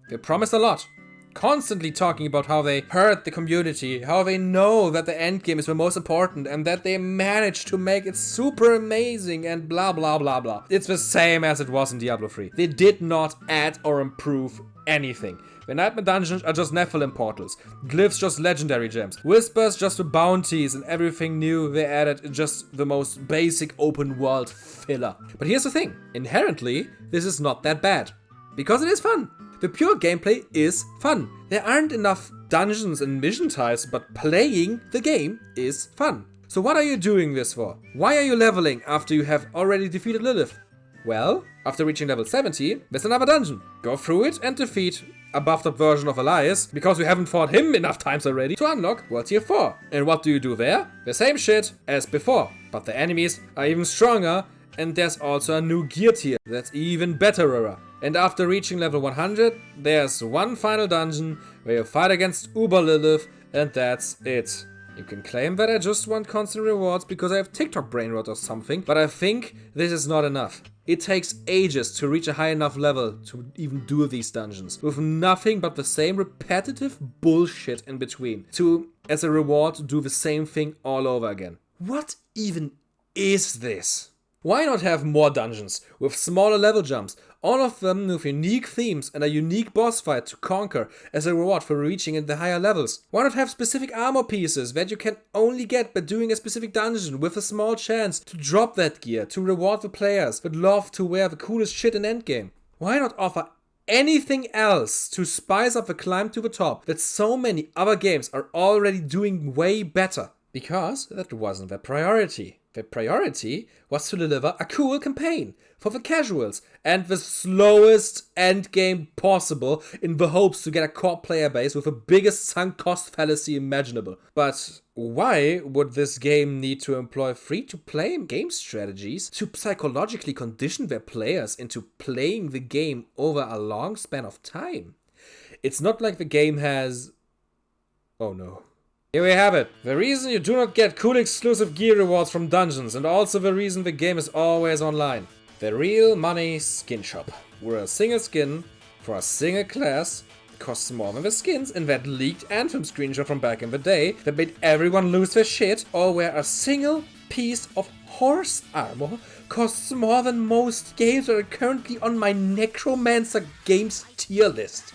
They promised a lot, constantly talking about how they hurt the community, how they know that the endgame is the most important and that they managed to make it super amazing and blah blah blah blah. It's the same as it was in Diablo 3. They did not add or improve anything. The nightmare dungeons are just Nephilim portals, glyphs just legendary gems, whispers just the bounties, and everything new they added is just the most basic open world filler. But here's the thing, inherently this is not that bad, because it is fun. The pure gameplay is fun. There aren't enough dungeons and mission types, but playing the game is fun. So what are you doing this for? Why are you leveling after you have already defeated Lilith? Well, after reaching level 70, there's another dungeon. Go through it and defeat a buffed up version of Elias, because we haven't fought him enough times already to unlock World Tier 4. And what do you do there? The same shit as before, but the enemies are even stronger, and there's also a new gear tier that's even betterer. And after reaching level 100, there's one final dungeon where you fight against Uber Lilith, and that's it. You can claim that I just want constant rewards because I have TikTok brain rot or something, but I think this is not enough. It takes ages to reach a high enough level to even do these dungeons, with nothing but the same repetitive bullshit in between, to, as a reward, do the same thing all over again. What even is this? Why not have more dungeons, with smaller level jumps, all of them with unique themes and a unique boss fight to conquer as a reward for reaching in the higher levels? Why not have specific armor pieces that you can only get by doing a specific dungeon with a small chance to drop that gear to reward the players that love to wear the coolest shit in endgame? Why not offer anything else to spice up the climb to the top that so many other games are already doing way better? Because that wasn't their priority. Their priority was to deliver a cool campaign for the casuals and the slowest endgame possible in the hopes to get a core player base with the biggest sunk cost fallacy imaginable. But why would this game need to employ free-to-play game strategies to psychologically condition their players into playing the game over a long span of time? It's not like the game has... Oh no. Here we have it. The reason you do not get cool exclusive gear rewards from dungeons, and also the reason the game is always online. The real money skin shop, where a single skin for a single class costs more than the skins in that leaked Anthem screenshot from back in the day that made everyone lose their shit, or where a single piece of horse armor costs more than most games that are currently on my Necromancer games tier list.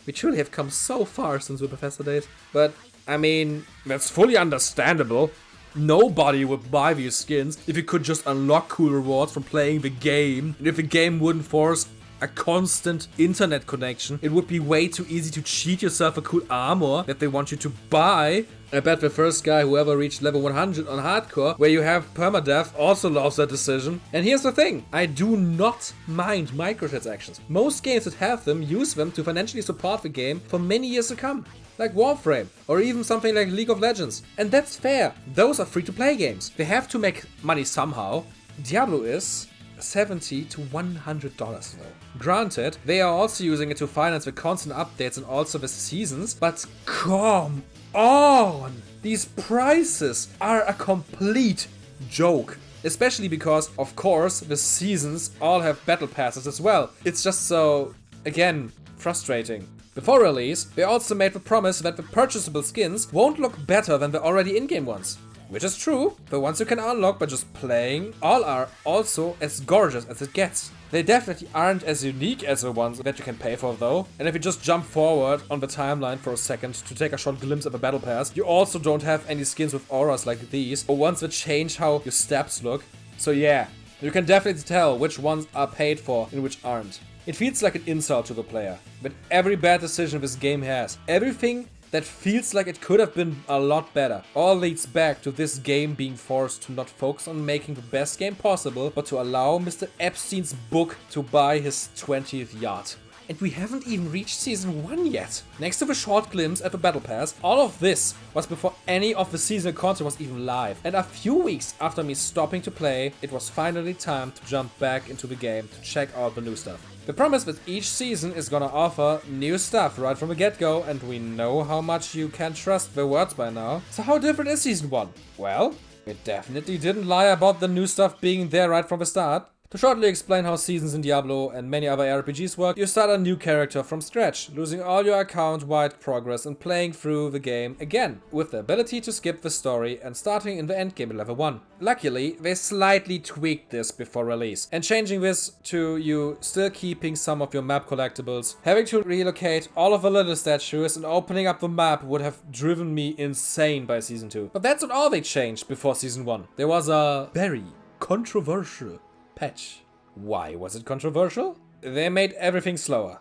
We truly have come so far since the Bethesda days, but I mean, that's fully understandable. Nobody would buy these skins if you could just unlock cool rewards from playing the game. And if the game wouldn't force a constant internet connection, it would be way too easy to cheat yourself a cool armor that they want you to buy. I bet the first guy who ever reached level 100 on hardcore, where you have permadeath, also loves that decision. And here's the thing, I do not mind microtransactions. Most games that have them use them to financially support the game for many years to come. Like Warframe, or even something like League of Legends. And that's fair, those are free-to-play games. They have to make money somehow. Diablo is $70 to $100 though. Granted, they are also using it to finance the constant updates and also the seasons, but come on! These prices are a complete joke. Especially because, of course, the seasons all have battle passes as well. It's just so, again, frustrating. Before release, they also made the promise that the purchasable skins won't look better than the already in-game ones. Which is true, the ones you can unlock by just playing all are also as gorgeous as it gets. They definitely aren't as unique as the ones that you can pay for though, and if you just jump forward on the timeline for a second to take a short glimpse of the battle pass, you also don't have any skins with auras like these, or ones that change how your stats look. So yeah, you can definitely tell which ones are paid for and which aren't. It feels like an insult to the player, but every bad decision this game has, everything that feels like it could have been a lot better, all leads back to this game being forced to not focus on making the best game possible, but to allow Mr. Epstein's book to buy his 20th yacht. And we haven't even reached Season 1 yet. Next to the short glimpse at the Battle Pass, all of this was before any of the seasonal content was even live. And a few weeks after me stopping to play, it was finally time to jump back into the game to check out the new stuff. The promise that each season is gonna offer new stuff right from the get-go, and we know how much you can trust the words by now. So how different is Season 1? Well, it definitely didn't lie about the new stuff being there right from the start. To shortly explain how seasons in Diablo and many other RPGs work, you start a new character from scratch, losing all your account-wide progress and playing through the game again, with the ability to skip the story and starting in the endgame at level 1. Luckily, they slightly tweaked this before release, and changing this to you still keeping some of your map collectibles. Having to relocate all of the little statues and opening up the map would have driven me insane by Season 2. But that's not all they changed before Season 1. There was a very controversial patch. Why was it controversial? They made everything slower.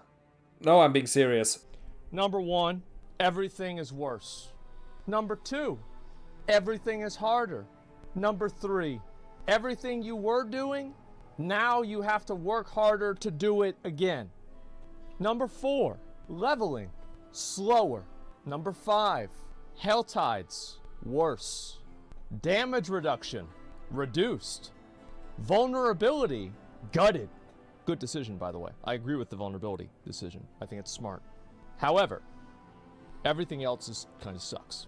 No, I'm being serious. Number 1, everything is worse. Number 2, everything is harder. Number 3, everything you were doing, now you have to work harder to do it again. Number 4, leveling, slower. Number 5, hell tides, worse. Damage reduction, reduced. Vulnerability, gutted. Good decision, by the way. I agree with the vulnerability decision. I think it's smart. However, everything else is kind of sucks.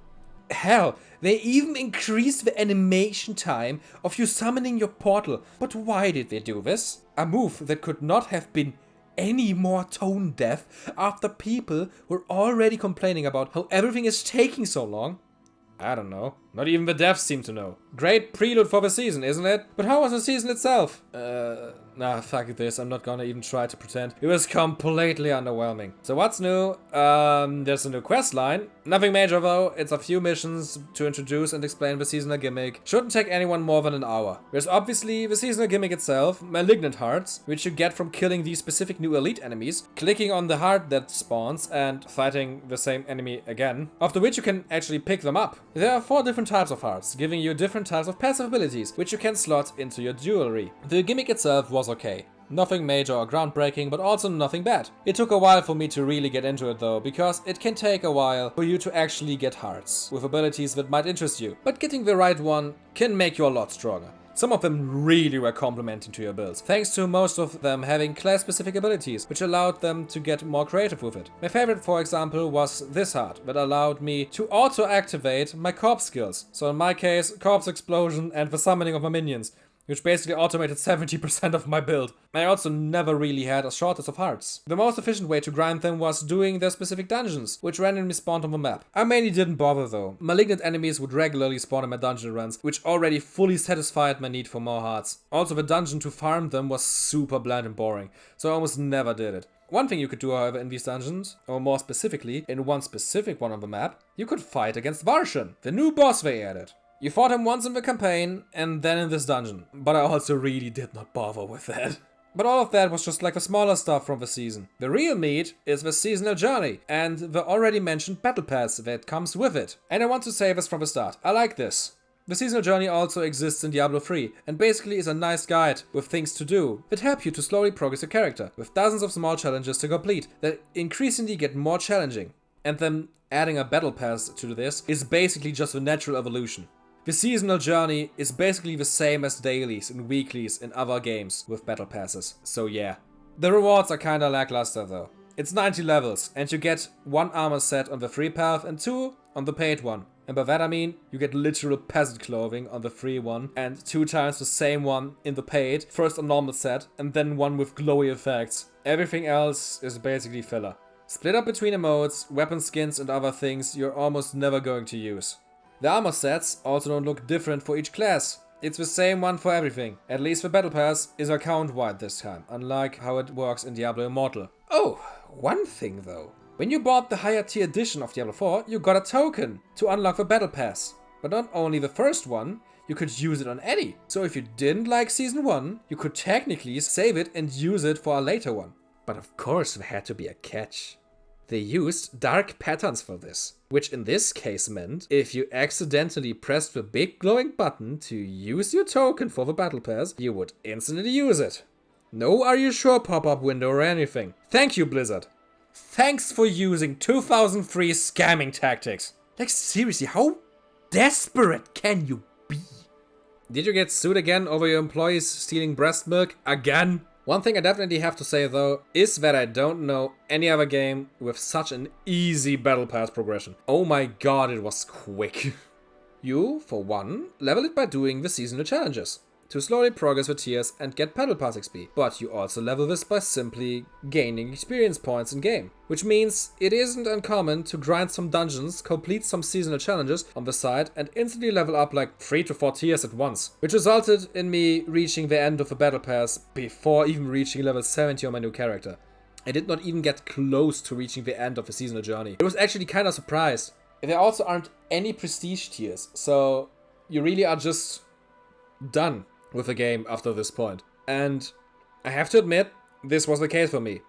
Hell, they even increased the animation time of you summoning your portal. But why did they do this? A move that could not have been any more tone deaf after people were already complaining about how everything is taking so long? I don't know. Not even the devs seem to know. Great prelude for the season, isn't it? But how was the season itself? Nah, fuck this. I'm not gonna even try to pretend. It was completely underwhelming. So what's new? There's a new quest line. Nothing major though. It's a few missions to introduce and explain the seasonal gimmick. Shouldn't take anyone more than an hour. There's obviously the seasonal gimmick itself, malignant hearts, which you get from killing these specific new elite enemies, clicking on the heart that spawns and fighting the same enemy again, after which you can actually pick them up. There are 4 different types of hearts, giving you different types of passive abilities, which you can slot into your jewelry. The gimmick itself was okay. Nothing major or groundbreaking, but also nothing bad. It took a while for me to really get into it though, because it can take a while for you to actually get hearts, with abilities that might interest you. But getting the right one can make you a lot stronger. Some of them really were complementing to your builds, thanks to most of them having class-specific abilities, which allowed them to get more creative with it. My favorite, for example, was this heart, that allowed me to auto-activate my corpse skills. So in my case, corpse explosion and the summoning of my minions, which basically automated 70% of my build. I also never really had a shortage of hearts. The most efficient way to grind them was doing their specific dungeons, which randomly spawned on the map. I mainly didn't bother though. Malignant enemies would regularly spawn in my dungeon runs, which already fully satisfied my need for more hearts. Also, the dungeon to farm them was super bland and boring, so I almost never did it. One thing you could do, however, in these dungeons, or more specifically, in one specific one on the map, you could fight against Varshan, the new boss they added. You fought him once in the campaign, and then in this dungeon, but I also really did not bother with that. But all of that was just like the smaller stuff from the season. The real meat is the seasonal journey, and the already mentioned battle pass that comes with it. And I want to say this from the start, I like this. The seasonal journey also exists in Diablo 3, and basically is a nice guide with things to do that help you to slowly progress your character, with dozens of small challenges to complete that increasingly get more challenging. And then adding a battle pass to this is basically just a natural evolution. The seasonal journey is basically the same as dailies and weeklies in other games with battle passes, so yeah. The rewards are kinda lackluster though. It's 90 levels, and you get 1 armor set on the free path and 2 on the paid one. And by that I mean, you get literal peasant clothing on the free one, and 2 times the same one in the paid, first a normal set, and then one with glowy effects. Everything else is basically filler. Split up between emotes, weapon skins and other things you're almost never going to use. The armor sets also don't look different for each class. It's the same one for everything. At least the battle pass is account-wide this time, unlike how it works in Diablo Immortal. Oh, one thing though. When you bought the higher tier edition of Diablo 4, you got a token to unlock the battle pass. But not only the first one, you could use it on any. So if you didn't like season 1, you could technically save it and use it for a later one. But of course there had to be a catch. They used dark patterns for this, which in this case meant if you accidentally pressed the big glowing button to use your token for the battle pass, you would instantly use it. No are you sure pop-up window or anything. Thank you, Blizzard. Thanks for using 2003 scamming tactics. Like seriously, how desperate can you be? Did you get sued again over your employees stealing breast milk again? One thing I definitely have to say though, is that I don't know any other game with such an easy battle pass progression. Oh my god, it was quick. You, for one, level it by doing the seasonal challenges, to slowly progress the tiers and get battle pass XP. But you also level this by simply gaining experience points in game. Which means it isn't uncommon to grind some dungeons, complete some seasonal challenges on the side and instantly level up like 3 to 4 tiers at once. Which resulted in me reaching the end of the battle pass before even reaching level 70 on my new character. I did not even get close to reaching the end of the seasonal journey. I was actually kinda surprised. There also aren't any prestige tiers, so you really are just done with the game after this point. And I have to admit, this was the case for me.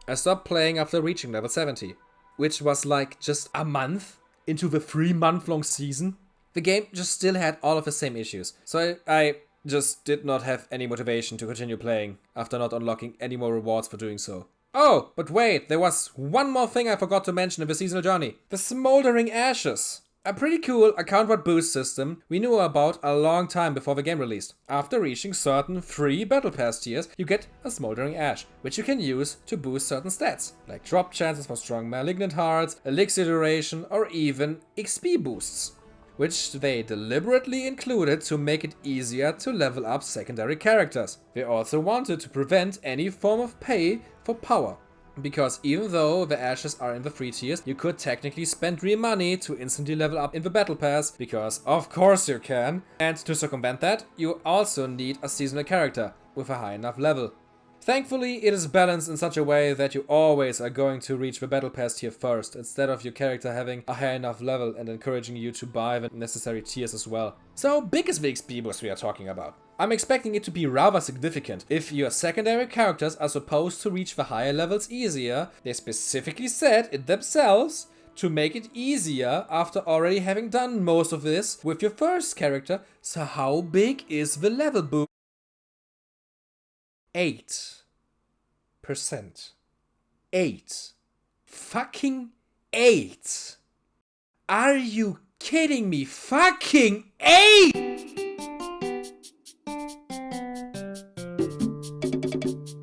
I stopped playing after reaching level 70, which was like just a month into the 3-month-long season. The game just still had all of the same issues, so I just did not have any motivation to continue playing after not unlocking any more rewards for doing so. Oh, but wait, there was one more thing I forgot to mention in the seasonal journey. The Smoldering Ashes. A pretty cool account-wide boost system we knew about a long time before the game released. After reaching certain free battle pass tiers, you get a Smoldering Ash, which you can use to boost certain stats, like drop chances for strong malignant hearts, elixir duration, or even XP boosts, which they deliberately included to make it easier to level up secondary characters. They also wanted to prevent any form of pay for power, because even though the ashes are in the free tiers, you could technically spend real money to instantly level up in the battle pass, because of course you can, and to circumvent that, you also need a seasonal character with a high enough level. Thankfully, it is balanced in such a way that you always are going to reach the battle pass tier first, instead of your character having a high enough level and encouraging you to buy the necessary tiers as well. So how big is the XP boost we are talking about? I'm expecting it to be rather significant. If your secondary characters are supposed to reach the higher levels easier, they specifically said it themselves to make it easier after already having done most of this with your first character. So how big is the level boost? 8%. 8. Fucking 8. Are you kidding me? Fucking 8!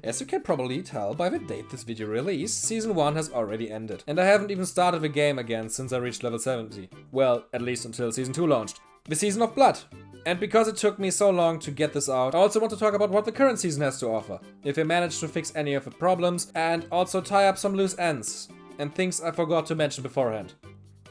As you can probably tell by the date this video released, Season 1 has already ended. And I haven't even started the game again since I reached level 70. Well, at least until Season 2 launched. The Season of Blood. And because it took me so long to get this out, I also want to talk about what the current season has to offer. If I managed to fix any of the problems, and also tie up some loose ends. And things I forgot to mention beforehand.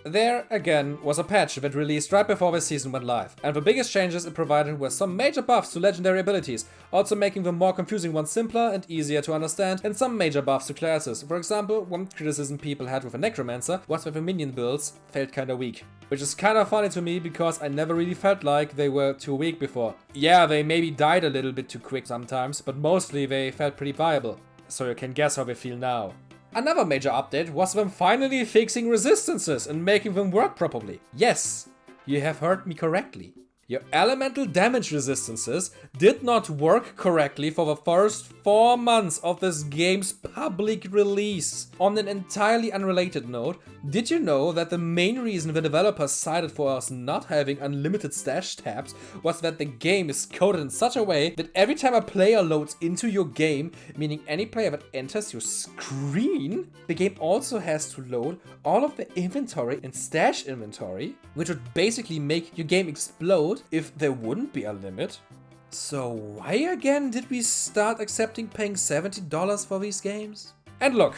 There, again, was a patch that released right before the season went live, and the biggest changes it provided were some major buffs to legendary abilities, also making the more confusing ones simpler and easier to understand, and some major buffs to classes. For example, one criticism people had with a Necromancer was that the minion builds felt kinda weak. Which is kinda funny to me because I never really felt like they were too weak before. Yeah, they maybe died a little bit too quick sometimes, but mostly they felt pretty viable. So you can guess how they feel now. Another major update was them finally fixing resistances and making them work properly. Yes, you have heard me correctly. Your elemental damage resistances did not work correctly for the first 4 months of this game's public release. On an entirely unrelated note, did you know that the main reason the developers cited for us not having unlimited stash tabs was that the game is coded in such a way that every time a player loads into your game, meaning any player that enters your screen, the game also has to load all of the inventory and stash inventory, which would basically make your game explode if there wouldn't be a limit. So why again did we start accepting paying $70 for these games? And look,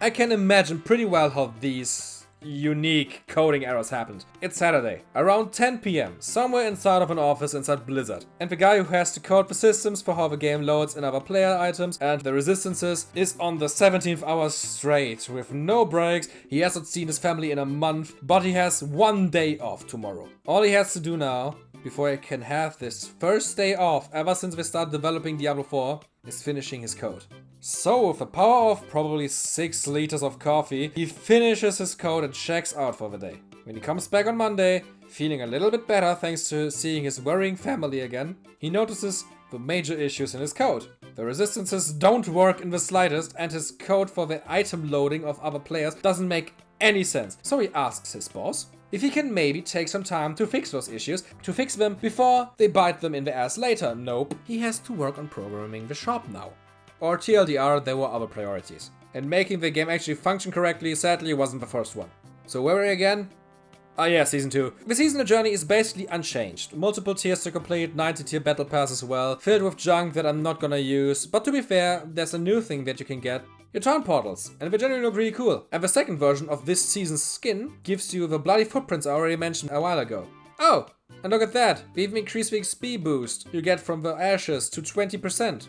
I can imagine pretty well how these unique coding errors happened. It's Saturday, around 10 PM, somewhere inside of an office inside Blizzard. And the guy who has to code the systems for how the game loads and other player items and the resistances is on the 17th hour straight with no breaks. He hasn't seen his family in a month, but he has 1 day off tomorrow. All he has to do now, before he can have this first day off ever since we started developing Diablo 4, is finishing his code. So with the power of probably 6 liters of coffee, he finishes his code and checks out for the day. When he comes back on Monday, feeling a little bit better thanks to seeing his worrying family again, he notices the major issues in his code. The resistances don't work in the slightest, and his code for the item loading of other players doesn't make any sense. So he asks his boss if he can maybe take some time to fix those issues, to fix them before they bite them in the ass later. Nope, he has to work on programming the shop now. Or TLDR, there were other priorities. And making the game actually function correctly sadly wasn't the first one. So where are we again? Ah yeah, Season 2. The seasonal journey is basically unchanged. Multiple tiers to complete, 90 tier battle pass as well, filled with junk that I'm not gonna use, but to be fair, there's a new thing that you can get. Your town portals, and they generally look really cool. And the second version of this season's skin gives you the bloody footprints I already mentioned a while ago. Oh, and look at that, we even increased the XP boost you get from the ashes to 20%.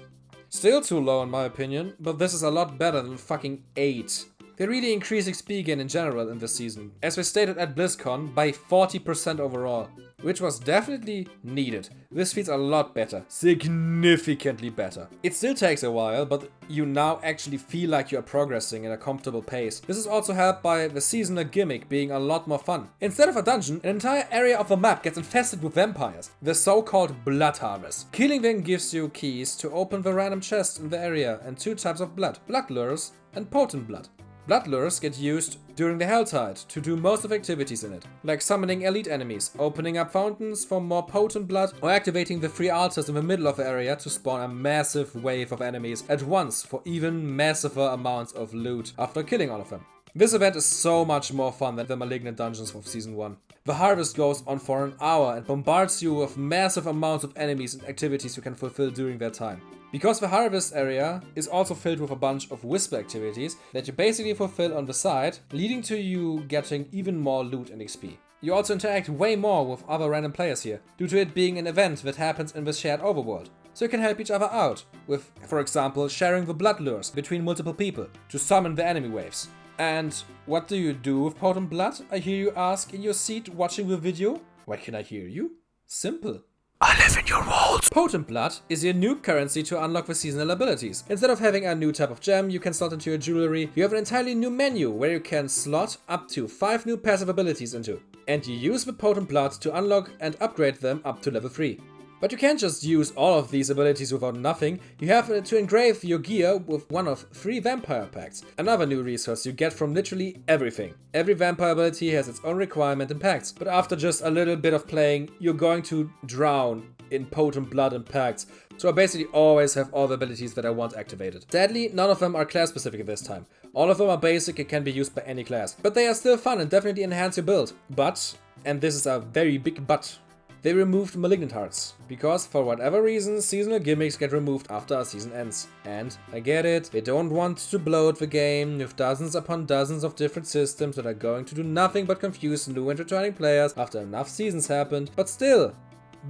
Still too low in my opinion, but this is a lot better than fucking 8. They really increase XP gain in general in this season, as we stated at BlizzCon, by 40% overall, which was definitely needed. This feels a lot better, significantly better. It still takes a while, but you now actually feel like you are progressing at a comfortable pace. This is also helped by the seasonal gimmick being a lot more fun. Instead of a dungeon, an entire area of the map gets infested with vampires, the so-called blood harvest. Killing them gives you keys to open the random chests in the area and 2 types of blood lures and potent blood. Blood lures get used during the Helltide to do most of the activities in it, like summoning elite enemies, opening up fountains for more potent blood, or activating the 3 altars in the middle of the area to spawn a massive wave of enemies at once for even massiver amounts of loot after killing all of them. This event is so much more fun than the Malignant dungeons of Season 1. The harvest goes on for an hour and bombards you with massive amounts of enemies and activities you can fulfill during that time. Because the harvest area is also filled with a bunch of whisper activities that you basically fulfill on the side, leading to you getting even more loot and XP. You also interact way more with other random players here, due to it being an event that happens in the shared overworld. So you can help each other out, with, for example, sharing the blood lures between multiple people to summon the enemy waves. And what do you do with potent blood, I hear you ask in your seat watching the video? Why can I hear you? Simple. I live in your walls. Potent blood is your new currency to unlock the seasonal abilities. Instead of having a new type of gem you can slot into your jewelry, you have an entirely new menu where you can slot up to 5 new passive abilities into. And you use the potent blood to unlock and upgrade them up to level 3. But you can't just use all of these abilities without nothing, you have to engrave your gear with one of 3 vampire pacts, another new resource you get from literally everything. Every vampire ability has its own requirement and pacts, but after just a little bit of playing, you're going to drown in potent blood and pacts, so I basically always have all the abilities that I want activated. Sadly, none of them are class specific this time. All of them are basic and can be used by any class, but they are still fun and definitely enhance your build. But, and this is a very big but, they removed Malignant Hearts, because for whatever reason seasonal gimmicks get removed after a season ends. And I get it, they don't want to bloat the game with dozens upon dozens of different systems that are going to do nothing but confuse new and returning players after enough seasons happened, but still,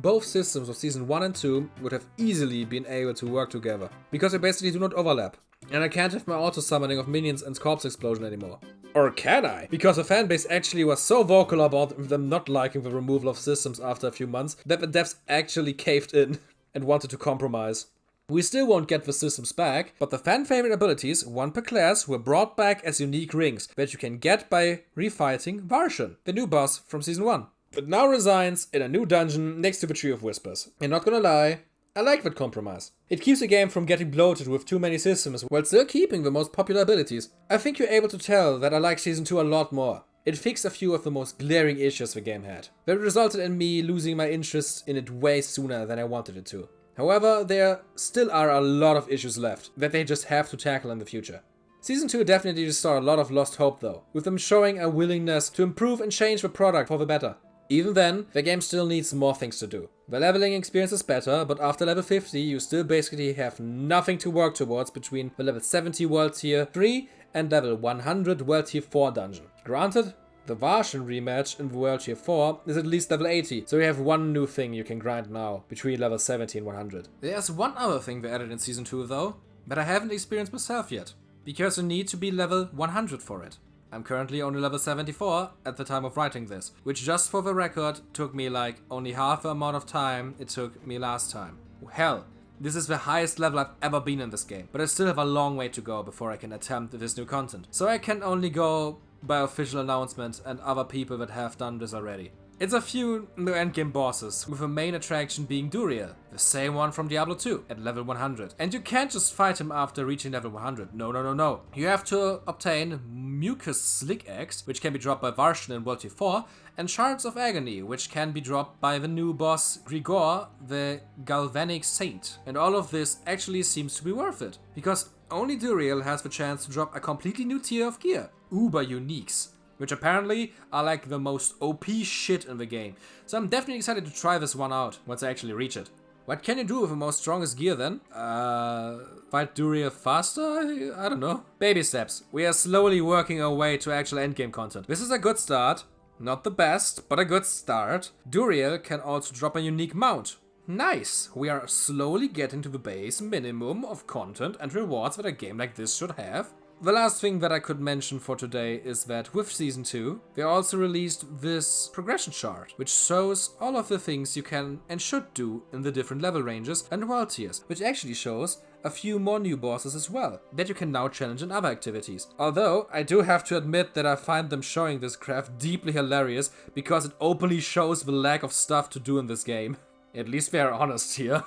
both systems of Season 1 and 2 would have easily been able to work together, because they basically do not overlap. And I can't have my auto-summoning of minions and corpse explosion anymore. Or can I? Because the fanbase actually was so vocal about them not liking the removal of systems after a few months that the devs actually caved in and wanted to compromise. We still won't get the systems back, but the fan-favorite abilities, one per class, were brought back as unique rings that you can get by refighting Varshan, the new boss from Season 1. But now resides in a new dungeon next to the Tree of Whispers. And not gonna lie, I like that compromise. It keeps the game from getting bloated with too many systems while still keeping the most popular abilities. I think you're able to tell that I like Season 2 a lot more. It fixed a few of the most glaring issues the game had, that resulted in me losing my interest in it way sooner than I wanted it to. However, there still are a lot of issues left that they just have to tackle in the future. Season 2 definitely restored a lot of lost hope though, with them showing a willingness to improve and change the product for the better. Even then, the game still needs more things to do. The leveling experience is better, but after level 50 you still basically have nothing to work towards between the level 70 World Tier 3 and level 100 World Tier 4 dungeon. Granted, the Varshan rematch in the World Tier 4 is at least level 80, so you have one new thing you can grind now, between level 70 and 100. There's one other thing they added in Season 2 though, that I haven't experienced myself yet, because you need to be level 100 for it. I'm currently only level 74 at the time of writing this, which just for the record took me like only half the amount of time it took me last time. Hell, this is the highest level I've ever been in this game, but I still have a long way to go before I can attempt this new content. So I can only go by official announcement and other people that have done this already. It's a few new endgame bosses, with the main attraction being Duriel, the same one from Diablo 2, at level 100. And you can't just fight him after reaching level 100, no. You have to obtain Mucus Slick Axe, which can be dropped by Varshan in World Tier 4, and Shards of Agony, which can be dropped by the new boss Grigor, the Galvanic Saint. And all of this actually seems to be worth it, because only Duriel has the chance to drop a completely new tier of gear, Uber Uniques, which apparently are like the most OP shit in the game. So I'm definitely excited to try this one out once I actually reach it. What can you do with the most strongest gear then? Fight Duriel faster? I don't know. Baby steps. We are slowly working our way to actual endgame content. This is a good start. Not the best, but a good start. Duriel can also drop a unique mount. Nice! We are slowly getting to the base minimum of content and rewards that a game like this should have. The last thing that I could mention for today is that with Season 2, they also released this progression chart, which shows all of the things you can and should do in the different level ranges and world tiers, which actually shows a few more new bosses as well, that you can now challenge in other activities. Although, I do have to admit that I find them showing this graph deeply hilarious, because it openly shows the lack of stuff to do in this game. At least we are honest here.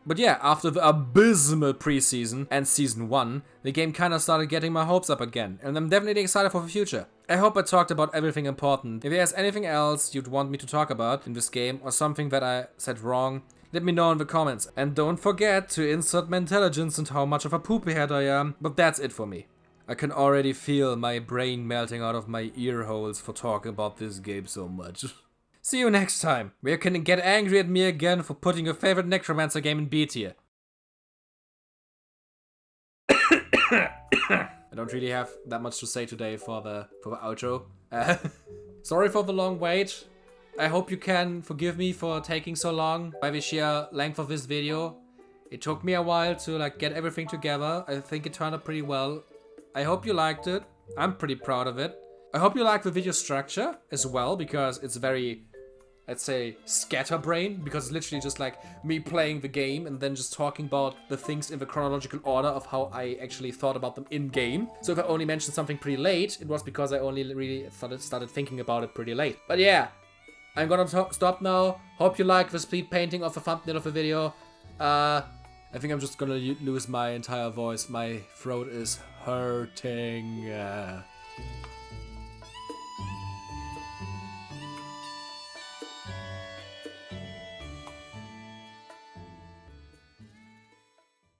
But yeah, after the abysmal preseason and Season 1, the game kinda started getting my hopes up again, and I'm definitely excited for the future. I hope I talked about everything important. If there's anything else you'd want me to talk about in this game, or something that I said wrong, let me know in the comments. And don't forget to insert my intelligence and how much of a poopy head I am. But that's it for me. I can already feel my brain melting out of my ear holes for talking about this game so much. See you next time, where you can get angry at me again for putting your favorite Necromancer game in B tier. I don't really have that much to say today for the outro. Sorry for the long wait. I hope you can forgive me for taking so long by the sheer length of this video. It took me a while to get everything together. I think it turned out pretty well. I hope you liked it. I'm pretty proud of it. I hope you like the video structure as well, because it's very, let's say, scatterbrain, because it's literally just like me playing the game and then just talking about the things in the chronological order of how I actually thought about them in game. So if I only mentioned something pretty late, it was because I only really started thinking about it pretty late. But yeah, I'm gonna stop now. Hope you like the speed painting of the thumbnail of the video. I think I'm just gonna lose my entire voice. My throat is hurting.